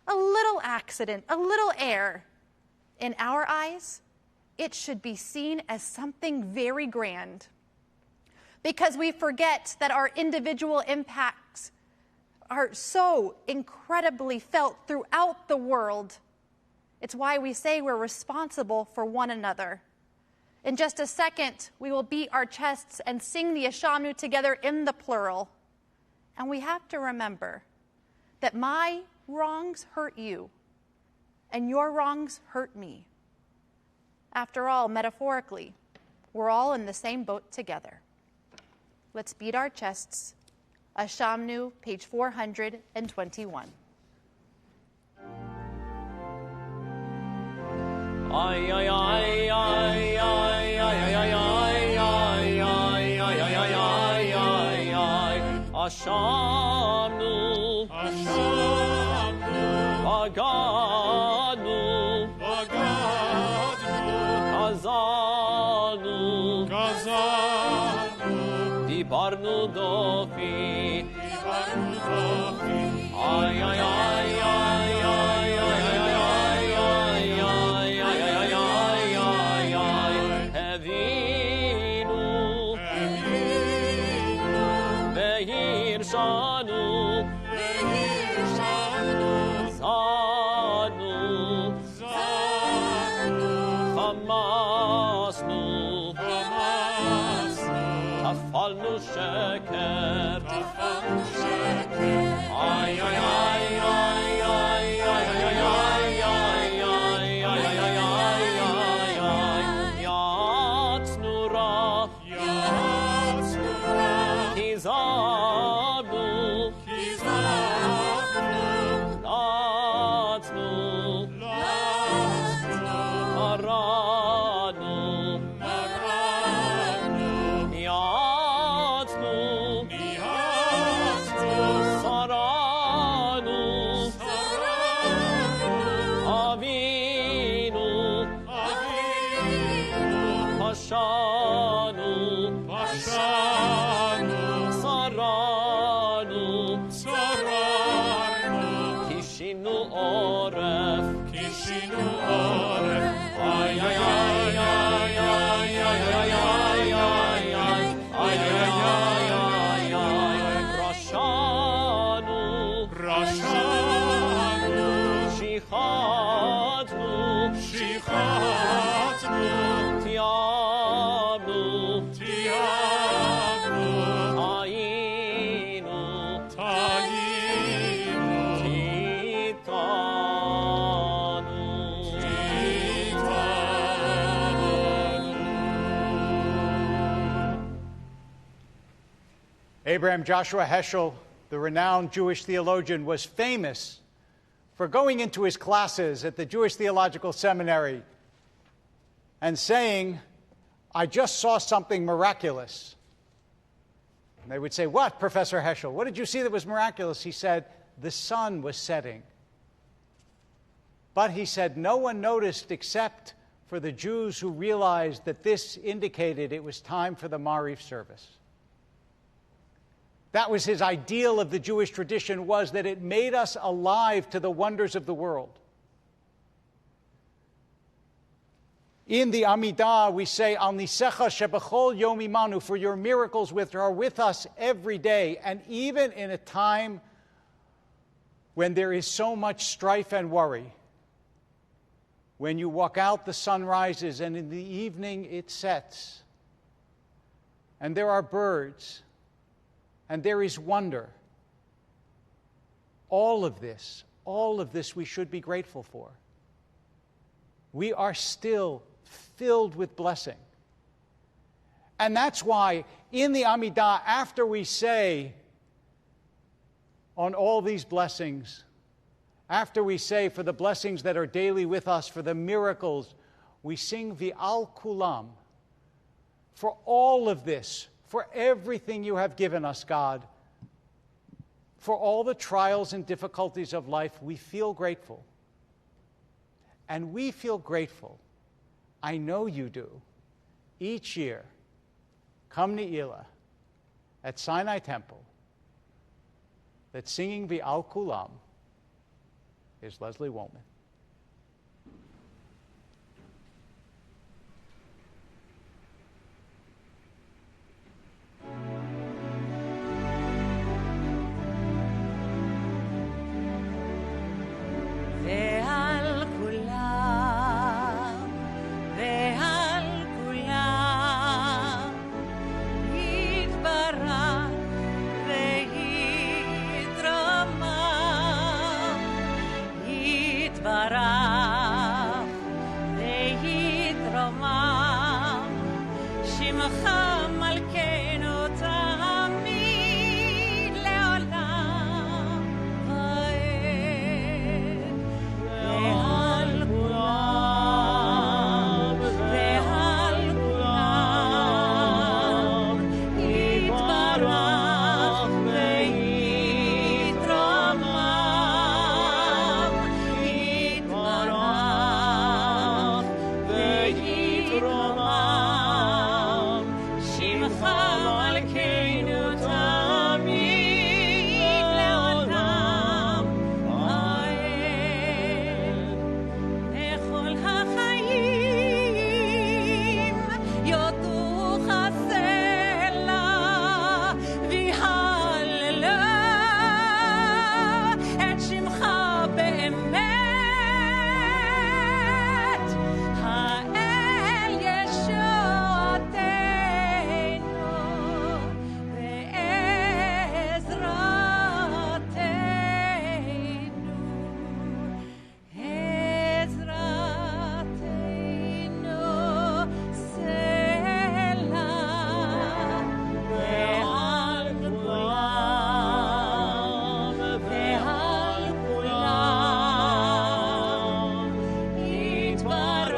a little accident, a little error, in our eyes, it should be seen as something very grand, because we forget that our individual impacts are so incredibly felt throughout the world. It's why we say we're responsible for one another. In just a second, we will beat our chests and sing the Yeshamnu together in the plural. And we have to remember that my wrongs hurt you, and your wrongs hurt me. After all, metaphorically, we're all in the same boat together. Let's beat our chests. Yeshamnu, page 421. Ay ay ay ay ay ay ay ay ay ay ay ay ay ay Yeshamnu, Bagadnu, Gazalnu, Dibarnu dofi, ay ay ay ay ay ay Sheker, ay ay ay ay ay ay ay Abraham Joshua Heschel, the renowned Jewish theologian, was famous for going into his classes at the Jewish Theological Seminary and saying, "I just saw something miraculous." And they would say, "What, Professor Heschel? What did you see that was miraculous?" He said, "The sun was setting." But he said, no one noticed except for the Jews who realized that this indicated it was time for the Marif service. That was his ideal of the Jewish tradition, was that it made us alive to the wonders of the world. In the Amidah, we say, Al nisecha shebechol yom imanu, for your miracles which are with us every day. And even in a time when there is so much strife and worry. When you walk out, the sun rises, and in the evening it sets. And there are birds, and there is wonder. All of this we should be grateful for. We are still filled with blessing. And that's why in the Amidah, after we say on all these blessings, after we say for the blessings that are daily with us, for the miracles, we sing V'al Kulam. For all of this, for everything you have given us, God, for all the trials and difficulties of life, we feel grateful. And we feel grateful, I know you do, each year, come Neilah, at Sinai Temple, that singing V'al Kulam is Leslie Woolman. ועל כולם, ועל כולם, יתברך ויתרומם, יתברך ויתרומם, שמך מלכנו תמיד לעולם ועד. ועל כולם, ועל כולם, יתברך ויתרומם, יתברך ויתרומם, שמך מלכנו תמיד לעולם ועד. בכל החיים יודוך סלע ויהללו את שמך באמת, האל ישועתנו ועזרתנו, סלע. ועל כולם, ועל כולם, יתברך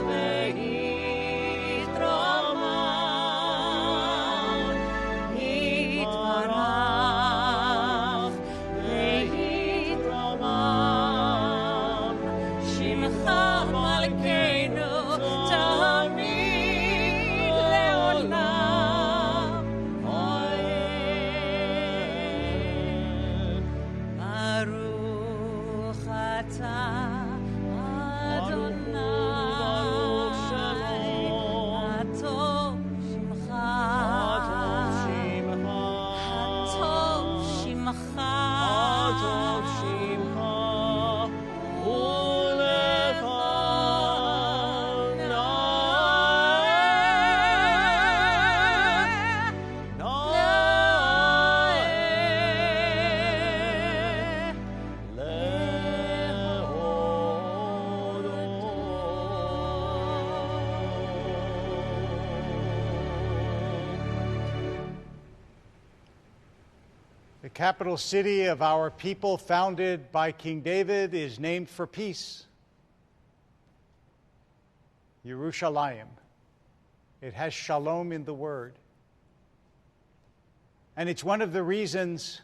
ויתרומם, יתברך ויתרומם, שמך מלכנו תמיד לעולם ועד. ברוך אתה אדוני, הטוב שמך, הטוב שמך, הטוב שמך, ולך The capital city of our people, founded by King David, is named for peace. Yerushalayim. It has shalom in the word. And it's one of the reasons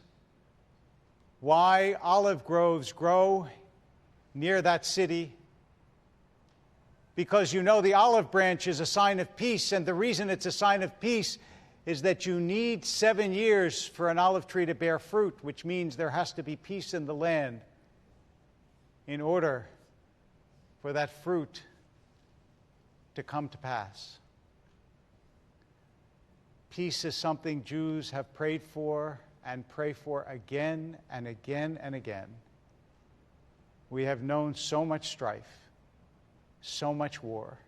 why olive groves grow near that city. Because you know the olive branch is a sign of peace, and the reason it's a sign of peace is that you need 7 years for an olive tree to bear fruit, which means there has to be peace in the land in order for that fruit to come to pass. Peace is something Jews have prayed for and pray for again and again and again. We have known so much strife, so much war.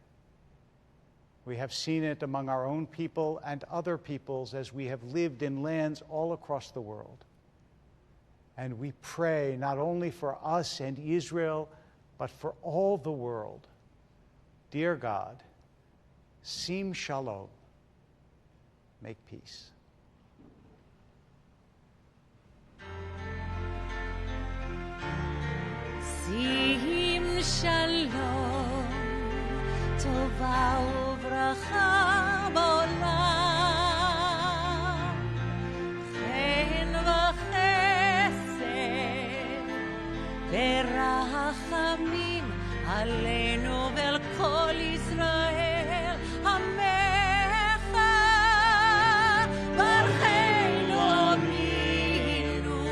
We have seen it among our own people and other peoples as we have lived in lands all across the world. And we pray not only for us and Israel, but for all the world. Dear God, sim shalom, make peace. שים שלום, טובה וברכה בעולם, חן וחסד ורחמים עלינו ועל כל ישראל עמך. ברכנו אבינו,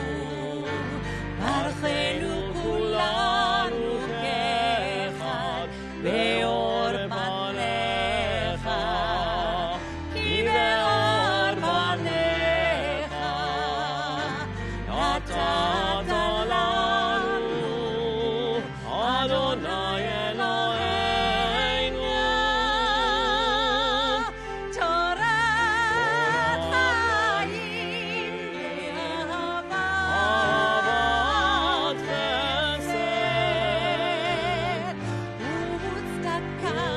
ברכנו כולנו כאחד באור פניך, כי באור פניך נתת לנו אדוני אלוהינו תורת חיים ואהבת חסד וצדקה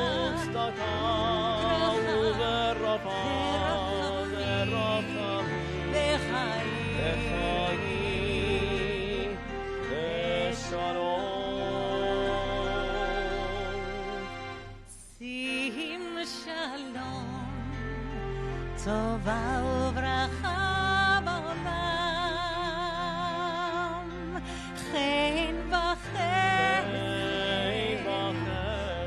וחיים שים שלום, טובה וברכה בעולם, חן וחסד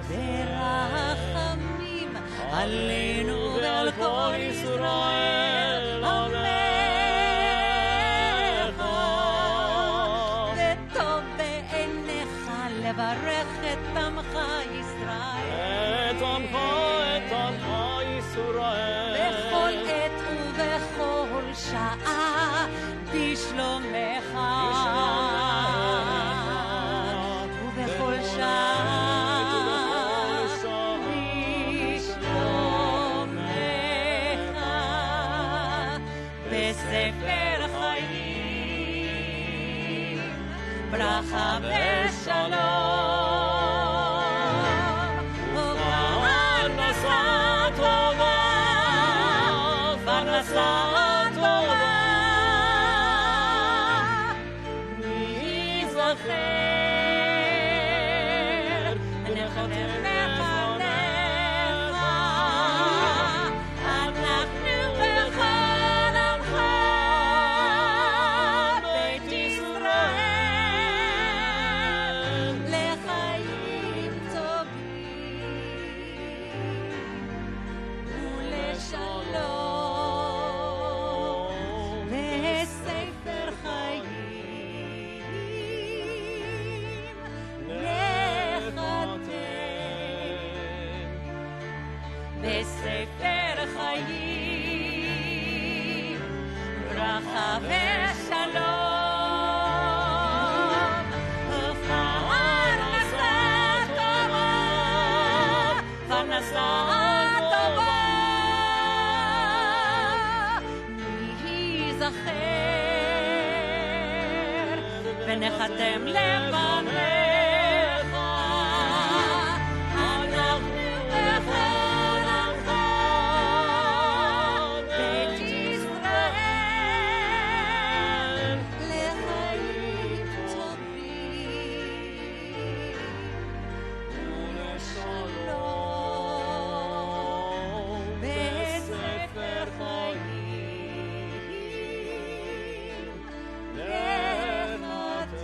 ורחמים עלינו ועל כל ישראל עמך. וטוב בעיניך לברך את עמך ישראל, את עמך ישראל, בכל עת ובכל שעה בשלומך, ובכל שעה בשלומך, בספר חיים ברכה ושלום ופרנסה טובה, פרנסה טובה, ניזכר ונחתם לפניך, אנחנו וכל עמך בית ישראל לחיים טובים ולשלום בספר חיים נחתם, בספר חיים ברכה ושלום ופרנסה טובה, פרנסה טובה, ניזכר ונחתם לפניך, אנחנו וכל עמך בית ישראל לחיים טובים ולשלום בספר חיים נחתם.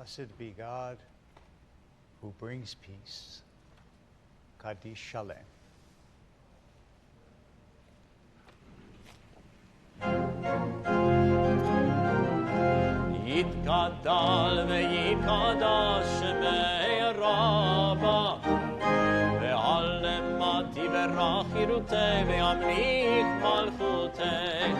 Blessed be God who brings peace. Kaddish Shalem. יתגדל ויתקדש שמי רבה ועל אמתי ברך חירותי וימליך מלכותי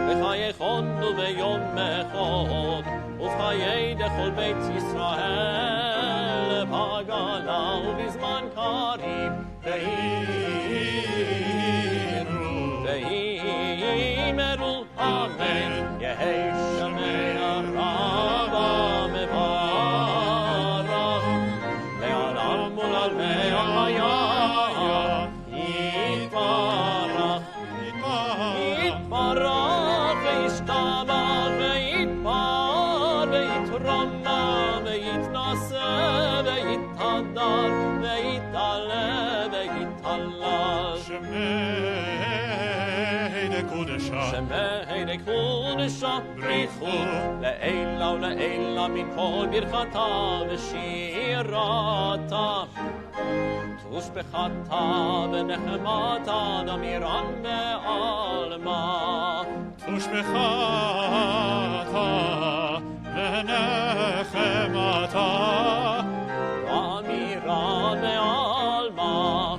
בחייכון וביום מחוד ובחיי דכל בית ישראל בגלה ובזמן קריב ואימרו אמן יהי שמי הרבה מברך לעולם ולעלמי החיה יתברך וישתבח ויתפאר ויתרומם ויתנשא ויתהדר ויתעלה ויתהלל שמי דקודשה בריחו לעילה ולעילה מכל ברכתה ושירתה תושבחתה ונחמתה דמירן בעלמה תושבחתה ונחמתה דמירן בעלמה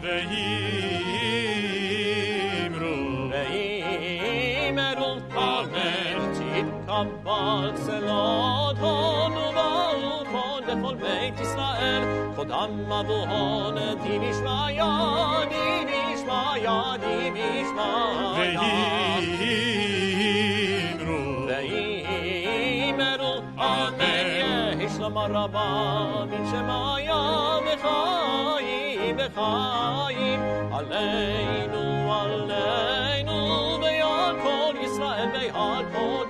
קבל צלות הון ובאות הון לכל בית ישראל קודם אבוהון דיבישמיה ואימרו אמן יהי שלמה רבה מן שמיה וחיים עלינו ועל כל ישראל ועל כל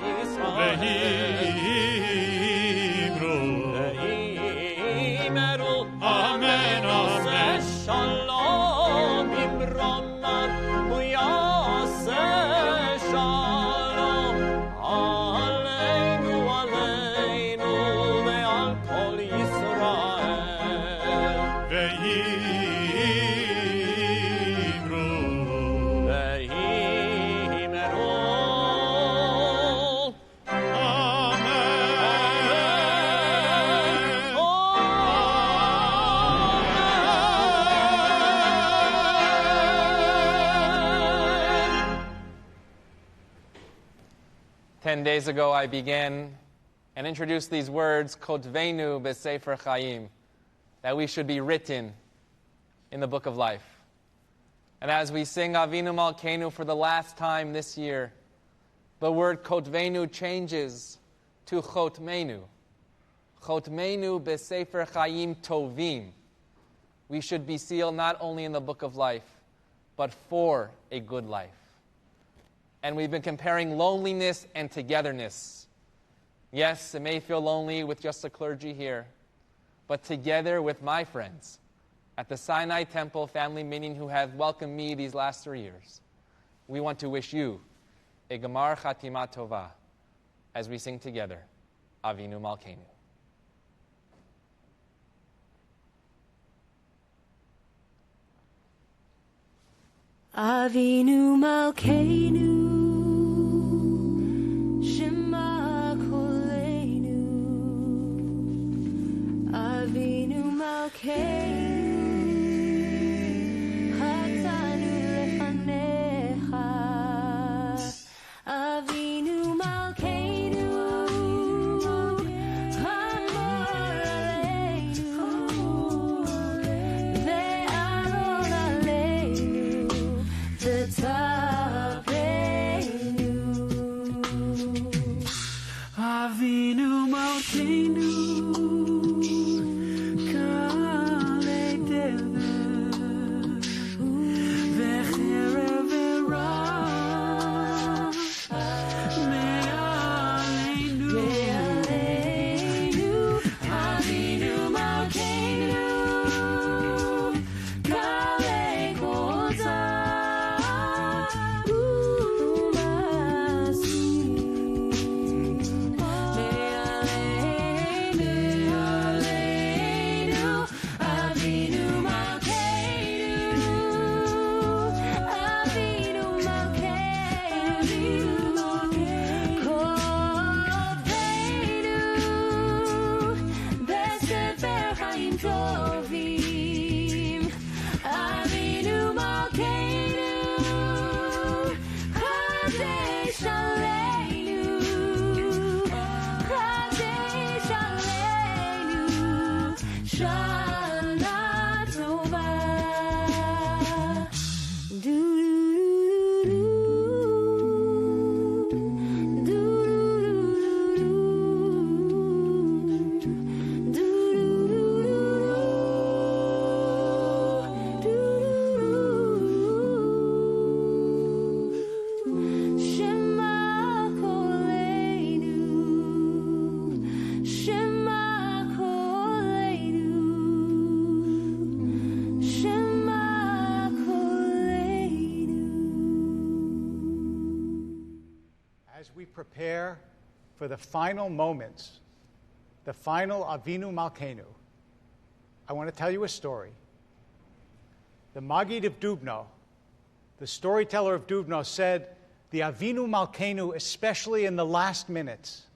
ואימרו אמן עושה שלום במרומן הוא יעשה שלום עלינו ועל כל ישראל Days ago, I began and introduced these words, Kotvenu b'Sefer Chaim, that we should be written in the book of life. And as we sing Avinu Malkeinu for the last time this year, the word Kotvenu changes to Chotmenu. Chotmenu b'Sefer Chaim Tovim. We should be sealed not only in the book of life, but for a good life. And we've been comparing loneliness and togetherness. Yes, it may feel lonely with just the clergy here, but together with my friends at the Sinai Temple family meeting who have welcomed me these last 3 years, we want to wish you a Gemar Chatima Tova as we sing together Avinu Malkeinu. Avinu Malkeinu Shema Koleinu Avinu Malkeinu Hatanu Lefanecha Avinu Malkeinu Hamor Aleinu Ve'aron Aleinu V'taveh we prepare for the final moments, the final Avinu Malkeinu, I want to tell you a story. The Maggid of Dubno, the storyteller of Dubno, said the Avinu Malkeinu, especially in the last minutes,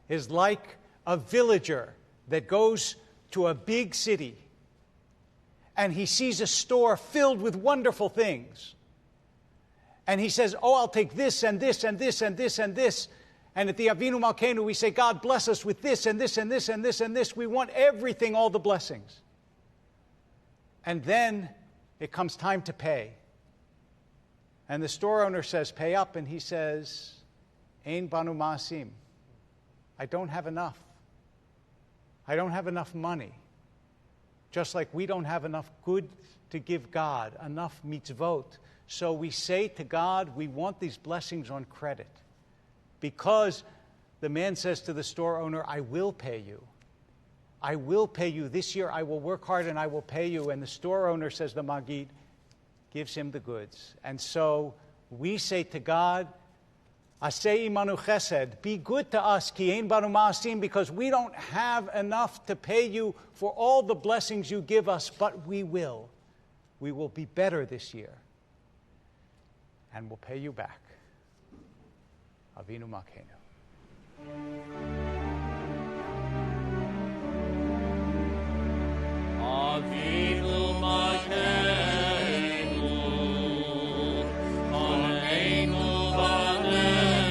is like a villager that goes to a big city and he sees a store filled with wonderful things. And he says, oh, I'll take this and this and this and this and this. And at the Avinu Malkeinu, we say, God bless us with this and this and this and this and this. We want everything, all the blessings. And then it comes time to pay. And the store owner says, pay up. And he says, Ein banu ma'asim. I don't have enough. I don't have enough money. Just like we don't have enough good to give God, enough mitzvot. So we say to God, we want these blessings on credit. Because the man says to the store owner, I will pay you. I will pay you. This year I will work hard and I will pay you. And the store owner, says the Maggid, gives him the goods. And so we say to God, Aseh imanu chesed, be good to us, ki ein banu ma'asim, because we don't have enough to pay you for all the blessings you give us, but we will. We will be better this year. And we'll pay you back. Avinu Malkeinu. Avinu Malkeinu, Aleinu Vaneinu.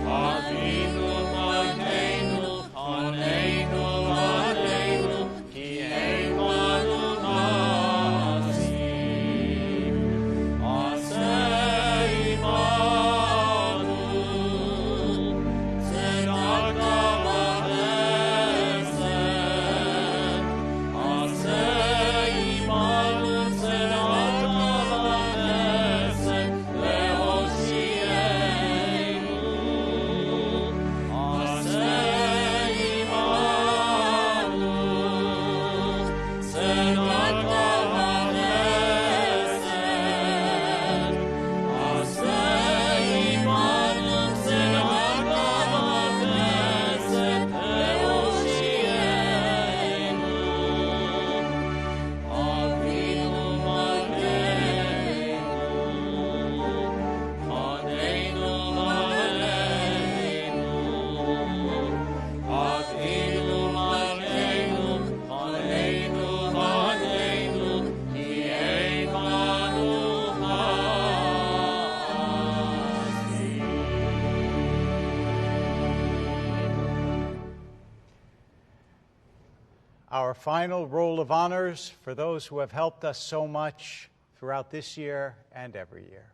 Avinu Malkeinu, Aleinu Vaneinu, Ki ein banu ma'asim. Aseh imanu, tzedakah v'chesed. Aseh imanu, tzedakah v'chesed, le'oshienu. Aseh imanu, tzedakah v'chesed. Aseh imanu, tzedakah v'chesed, le'oshienu. Avinu Malkeinu, Chaneinu Valeinu. Avinu Malkeinu, Chaneinu Valeinu, Ki ein banu ma'asim. Our final roll of honors for those who have helped us so much throughout this year and every year.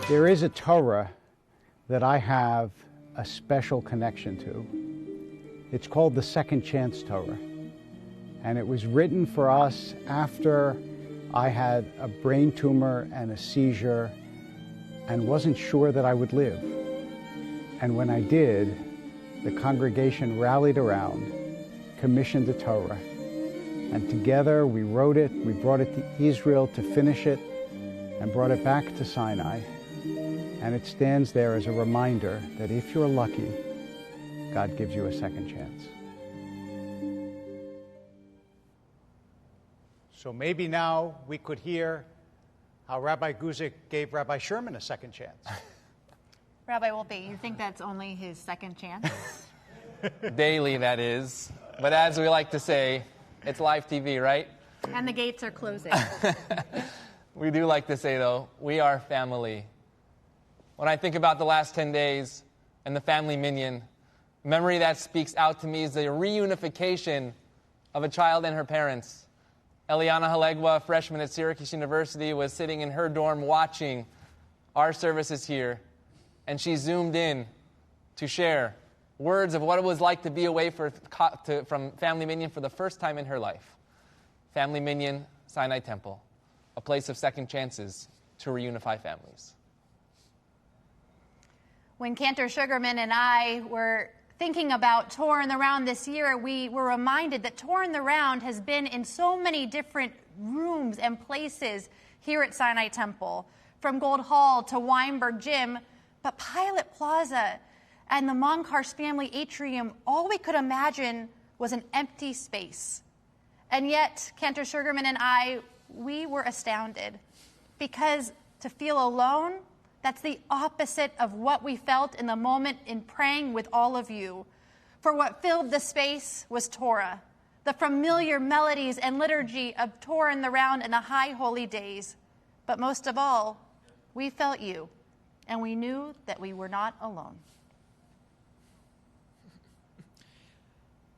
There is a Torah that I have a special connection to. It's called the Second Chance Torah. And it was written for us after I had a brain tumor and a seizure and wasn't sure that I would live. And when I did, the congregation rallied around, commissioned the Torah. And together we wrote it, we brought it to Israel to finish it, and brought it back to Sinai. And it stands there as a reminder that if you're lucky, God gives you a second chance. So maybe now we could hear how Rabbi Guzik gave Rabbi Sherman a second chance. Rabbi Wolpe, you think that's only his second chance? Daily, that is. But as we like to say, it's live TV, right? And the gates are closing. We do like to say, though, we are family. When I think about the last 10 days and the family minyan, memory that speaks out to me is the reunification of a child and her parents. Eliana Halegwa, a freshman at Syracuse University, was sitting in her dorm watching our services here, and she zoomed in to share words of what it was like to be away from Family Minyan for the first time in her life. Family Minyan, Sinai Temple, a place of second chances to reunify families. When Cantor Sugarman and I were thinking about Tour in the Round this year, we were reminded that Tour in the Round has been in so many different rooms and places here at Sinai Temple, from Gold Hall to Weinberg Gym, but Pilot Plaza and the Monkarsh family atrium, all we could imagine was an empty space. And yet, Cantor Sugarman and I, we were astounded, because to feel alone, that's the opposite of what we felt in the moment in praying with all of you. For what filled the space was Torah, the familiar melodies and liturgy of Torah in the Round and the high holy days. But most of all, we felt you, and we knew that we were not alone.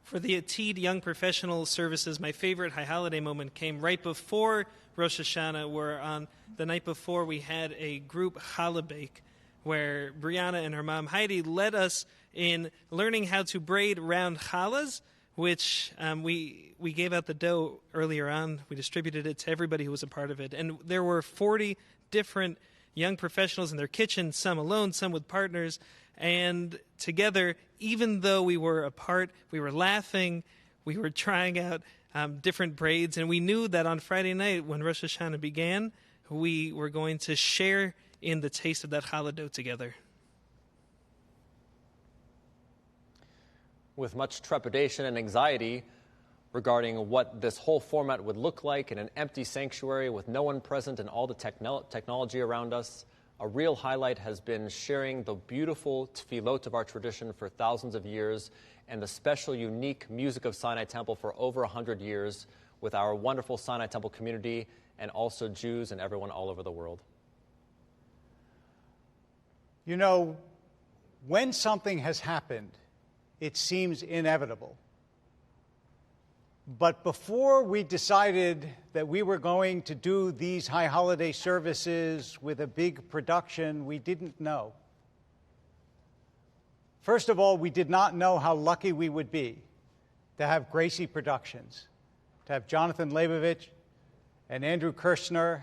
For the Atid Young Professional Services, my favorite high holiday moment came right before Rosh Hashanah, where on the night before we had a group challah bake where Brianna and her mom Heidi led us in learning how to braid round challahs, which we gave out the dough earlier on. We distributed it to everybody who was a part of it. And there were 40 different young professionals in their kitchen, some alone, some with partners. And together, even though we were apart, we were laughing, we were trying out different braids, and we knew that on Friday night when Rosh Hashanah began, we were going to share in the taste of that challah dough together. With much trepidation and anxiety regarding what this whole format would look like in an empty sanctuary with no one present and all the technology around us, a real highlight has been sharing the beautiful tefillot of our tradition for thousands of years and the special, unique music of Sinai Temple for over 100 years with our wonderful Sinai Temple community and also Jews and everyone all over the world. You know, when something has happened, it seems inevitable. But before we decided that we were going to do these high holiday services with a big production, we didn't know. First of all, we did not know how lucky we would be to have Gracie Productions, to have Jonathan Leibovich and Andrew Kirshner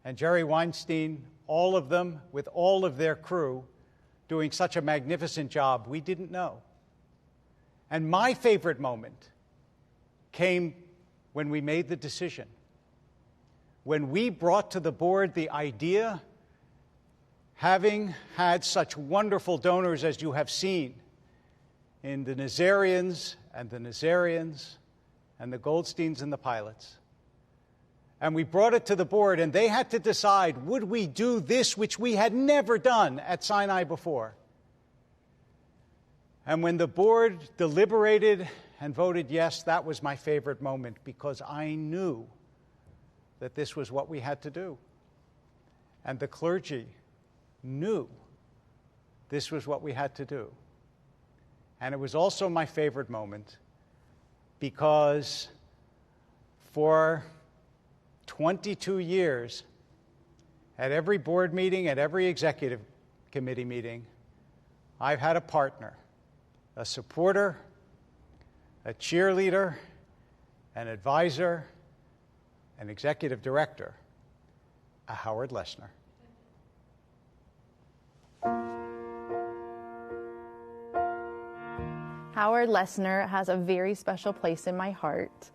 and Jerry Weinstein, all of them with all of their crew doing such a magnificent job. We didn't know. And my favorite moment came when we made the decision. When we brought to the board the idea, having had such wonderful donors as you have seen in the Nazarians and the Goldsteins and the Pilots. And we brought it to the board, and they had to decide, would we do this which we had never done at Sinai before? And when the board deliberated and voted yes, that was my favorite moment, because I knew that this was what we had to do. And the clergy knew this was what we had to do. And it was also my favorite moment because for 22 years, at every board meeting, at every executive committee meeting, I've had a partner, a supporter, a cheerleader, an advisor, an executive director, a Howard Lesner. Howard Lesner has a very special place in my heart.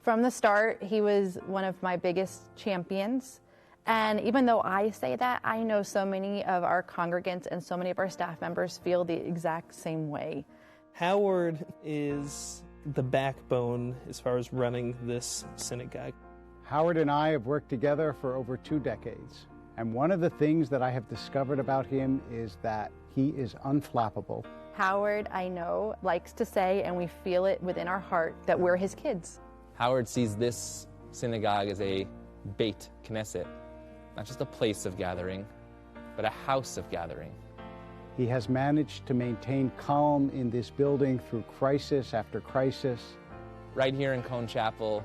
From the start, he was one of my biggest champions. And even though I say that, I know so many of our congregants and so many of our staff members feel the exact same way. Howard is the backbone as far as running this synagogue. Howard and I have worked together for over 2 decades. And one of the things that I have discovered about him is that he is unflappable. Howard, I know, likes to say, and we feel it within our heart, that we're his kids. Howard sees this synagogue as a Beit Knesset, not just a place of gathering, but a house of gathering. He has managed to maintain calm in this building through crisis after crisis. Right here in Cone Chapel,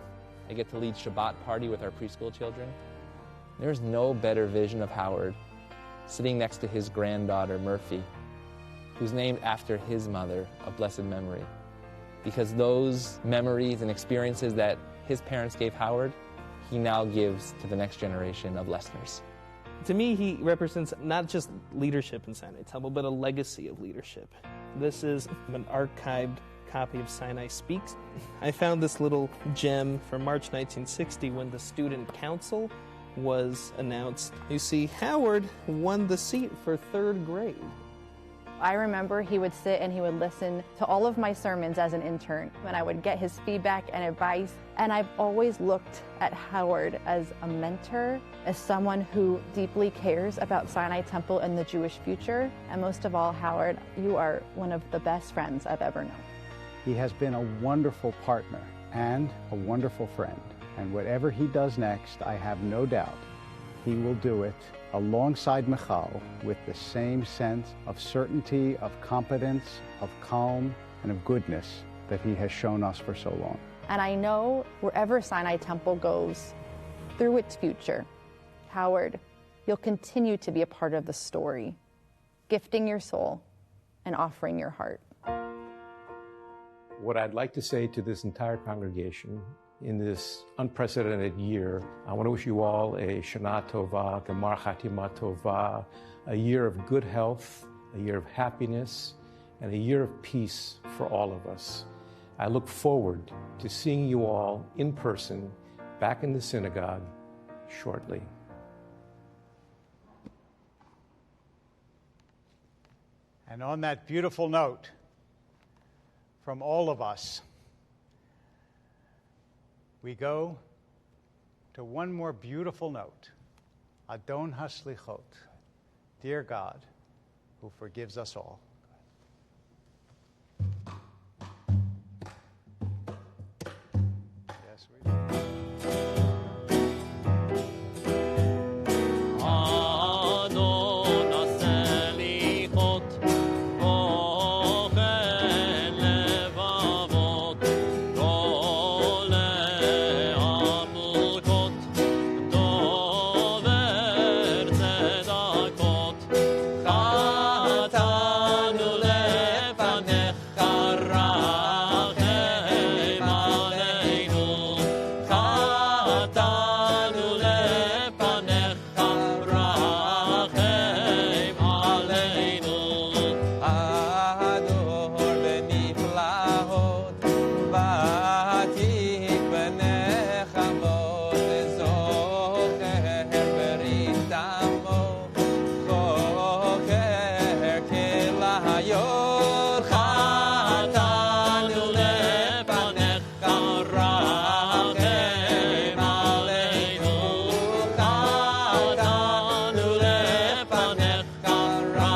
I get to lead Shabbat party with our preschool children. There's no better vision of Howard sitting next to his granddaughter, Murphy, who's named after his mother of blessed memory. Because those memories and experiences that his parents gave Howard, he now gives to the next generation of listeners. To me, he represents not just leadership in Sinai Temple, but a legacy of leadership. This is an archived copy of Sinai Speaks. I found this little gem from March 1960 when the student council was announced. You see, Howard won the seat for third grade. I remember he would sit and he would listen to all of my sermons as an intern, and I would get his feedback and advice. And I've always looked at Howard as a mentor, as someone who deeply cares about Sinai Temple and the Jewish future. And most of all, Howard, you are one of the best friends I've ever known. He has been a wonderful partner and a wonderful friend. And whatever he does next, I have no doubt he will do it alongside Michal with the same sense of certainty, of competence, of calm, and of goodness that he has shown us for so long. And I know wherever Sinai Temple goes, through its future, Howard, you'll continue to be a part of the story, gifting your soul and offering your heart. What I'd like to say to this entire congregation in this unprecedented year, I want to wish you all a Shana Tova, Gemar Chatima Tova, a year of good health, a year of happiness, and a year of peace for all of us. I look forward to seeing you all in person back in the synagogue shortly. And on that beautiful note, from all of us, we go to one more beautiful note. Adon HaSlichot, dear God, who forgives us all. Yes, we do. Adon HaSlichot, Ochen Levavot, Golei Amukot, Dover Tzedakot, Chatanu lefanecha rachem aleinu, Chatanu lefanecha rachem aleinu. Ador beniflahot, vatik benechamot, zocher beritamo, zocher kelayot. Chatanu lefanecha rachem aleinu, Chatanu lefanecha rachem aleinu.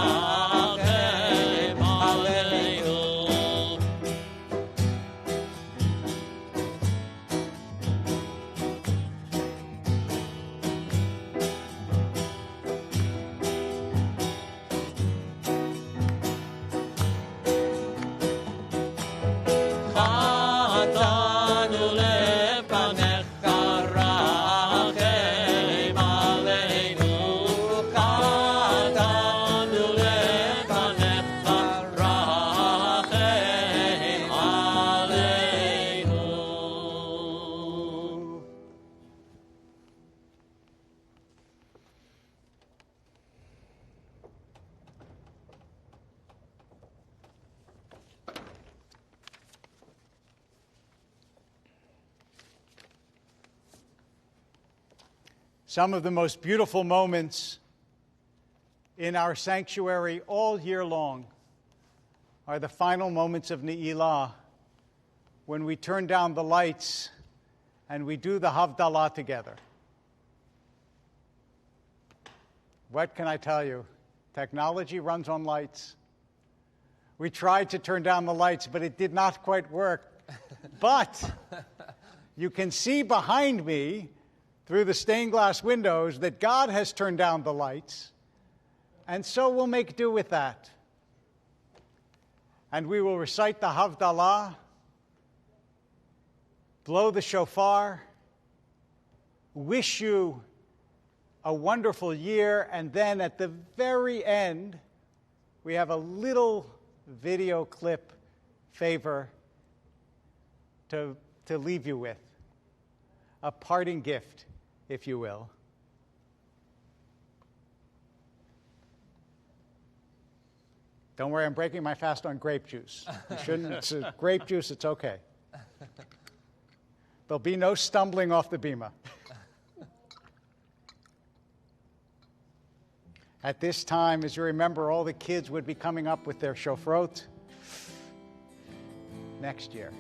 Chatanu lefanecha rachem aleinu, Chatanu lefanecha rachem aleinu. Some of the most beautiful moments in our sanctuary all year long are the final moments of Neilah, when we turn down the lights and we do the Havdalah together. What can I tell you? Technology runs on lights. We tried to turn down the lights, but it did not quite work. But you can see behind me through the stained glass windows that God has turned down the lights, and so we'll make do with that. And we will recite the Havdalah, blow the shofar, wish you a wonderful year, and then at the very end, we have a little video clip favor to leave you with, a parting gift, if you will. Don't worry, I'm breaking my fast on grape juice. You shouldn't. It's grape juice, it's okay. There'll be no stumbling off the bima. At this time, as you remember, all the kids would be coming up with their shofrot. Next year.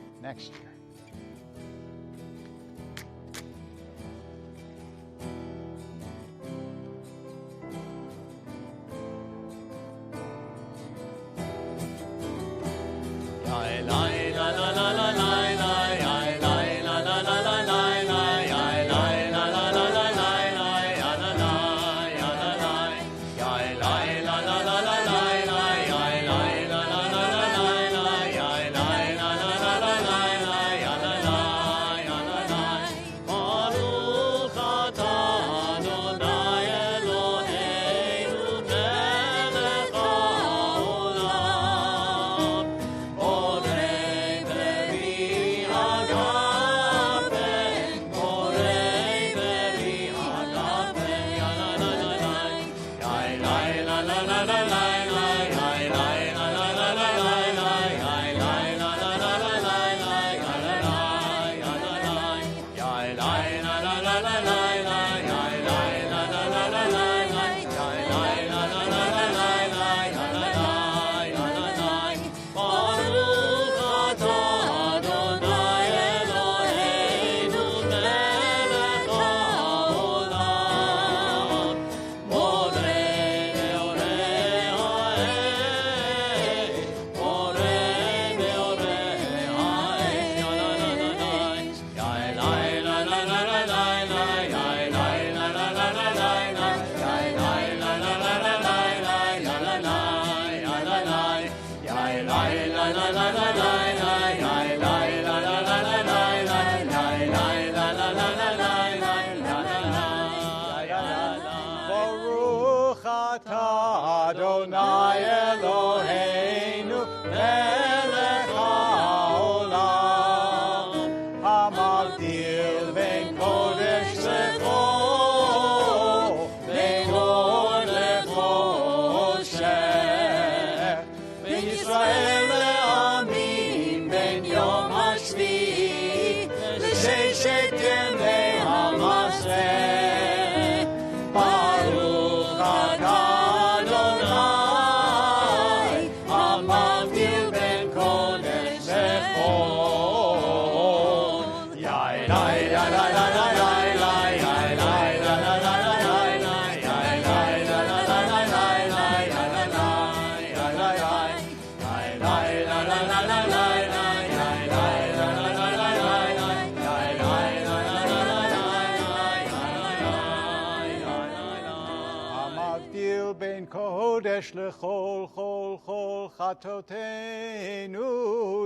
לכל כל כל חטאותינו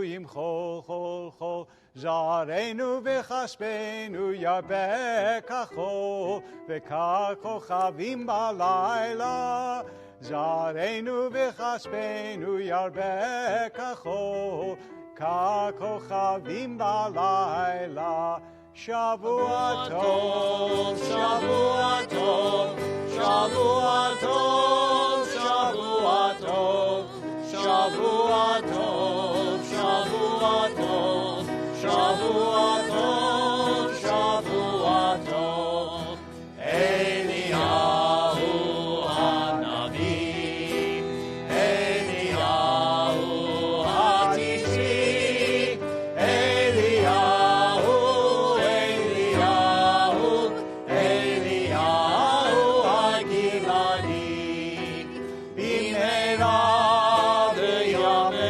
עם כל זרענו וכספנו ירבה כחול וככוכבים בלילה זרענו וכספנו ירבה כחול ככוכבים בלילה שבוע טוב שבוע טוב שבוע טוב שבוע טוב שבוע טוב שבוע טוב שבוע טוב שבוע טוב אליהו הנביא אליהו התשעי אליהו הגלעדי במהרה בימינו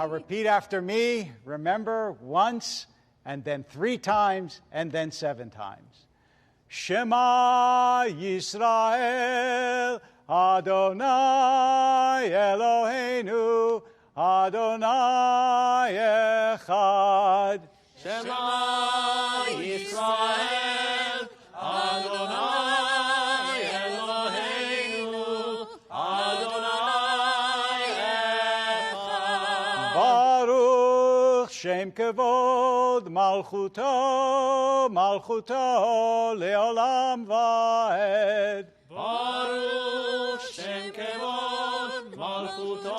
Now repeat after me. Remember, once, and then 3 times, and then 7 times. Shema Yisrael, Adonai Eloheinu, Adonai Echad. Shema Yisrael, Adonai Eloheinu, Adonai Echad. Baruch Shem Kevod Malchuto, Malchuto Leolam Vaed. Baruch Shem Kevod Malchuto,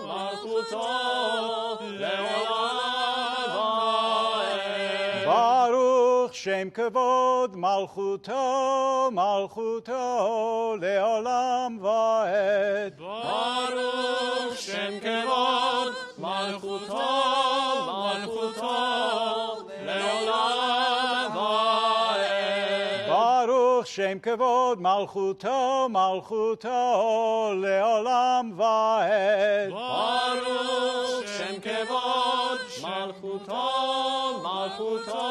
Malchuto Leolam Vaed. Baruch Shem Kevod Malchuto, Malchuto Leolam Vaed. Baruch Shem Kevod Malchuto, Malchuto Leolam Vaed. Baruch Shem Kevod Malchuto, Malchuto Leolam Vaed. Baruch Shem Kevod Malchuto, Malchuto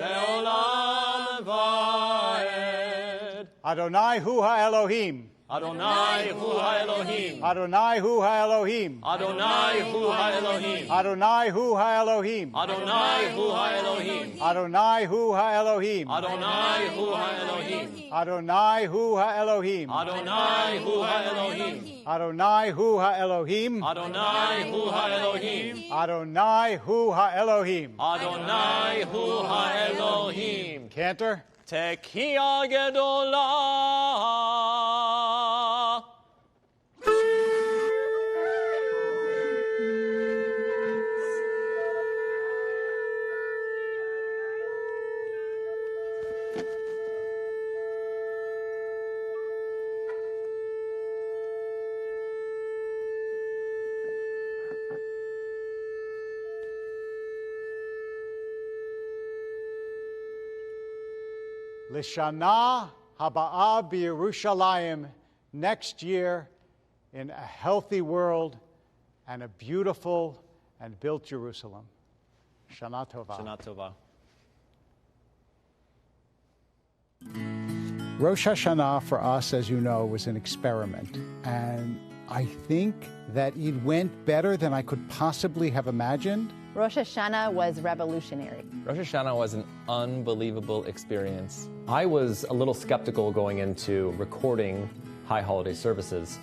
Leolam Vaed. Adonai Hu HaElohim. Adonai Hu HaElohim. Adonai Hu HaElohim. Adonai Hu HaElohim. Adonai Hu HaElohim. Adonai Hu HaElohim. Adonai Hu HaElohim. Adonai Hu HaElohim. Adonai Hu HaElohim. Adonai Hu HaElohim. Adonai Hu HaElohim. Adonai Hu HaElohim. Adonai Hu HaElohim. Adonai Hu HaElohim. Cantor. Tekiah Gedolah. Lishana Haba'ah B'Yerushalayim, next year in a healthy world and a beautiful and built Jerusalem. Shana Tova. Shana Tova. Rosh Hashanah for us, as you know, was an experiment. And I think that it went better than I could possibly have imagined. Rosh Hashanah was revolutionary. Rosh Hashanah was an unbelievable experience. I was a little skeptical going into recording high holiday services,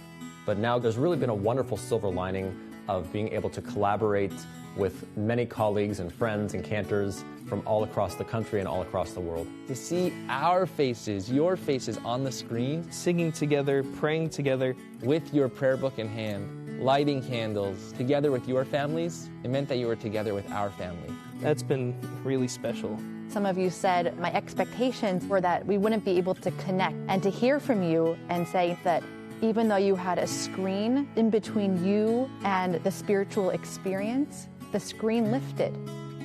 but now there's really been a wonderful silver lining of being able to collaborate with many colleagues and friends and cantors from all across the country and all across the world. To see our faces, your faces on the screen, Singing together, praying together. with your prayer book in hand, lighting candles, together with your families, it meant that you were together with our family. That's been really special. Some of you said my expectations were that we wouldn't be able to connect, and to hear from you and say that even though you had a screen in between you and the spiritual experience, the screen lifted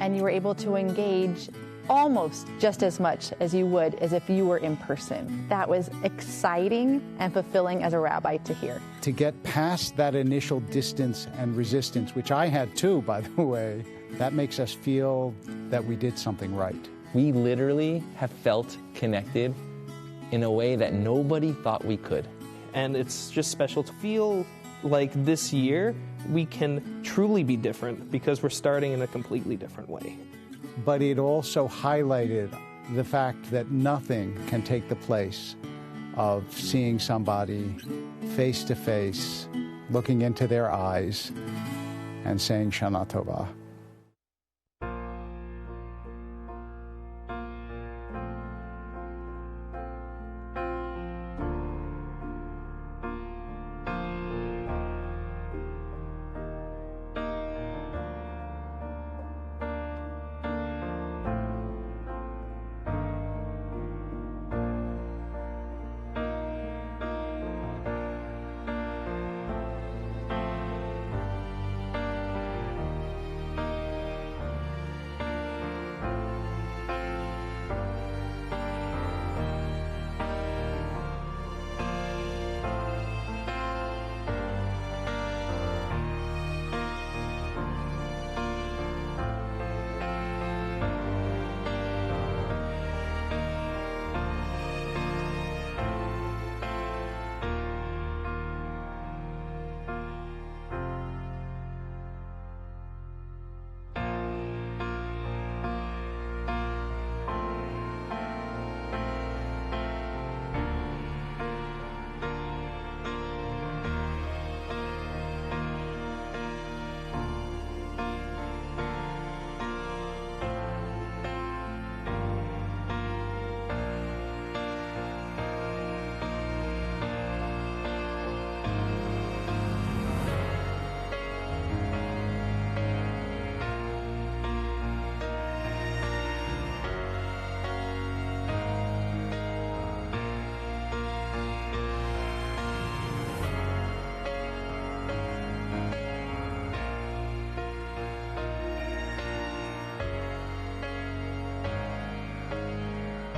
and you were able to engage almost just as much as you would as if you were in person. That was exciting and fulfilling as a rabbi to hear. To get past that initial distance and resistance, which I had too, by the way, that makes us feel that we did something right. We literally have felt connected in a way that nobody thought we could. And it's just special to feel like this year we can truly be different because we're starting in a completely different way. But it also highlighted the fact that nothing can take the place of seeing somebody face to face, looking into their eyes, and saying Shana Tova.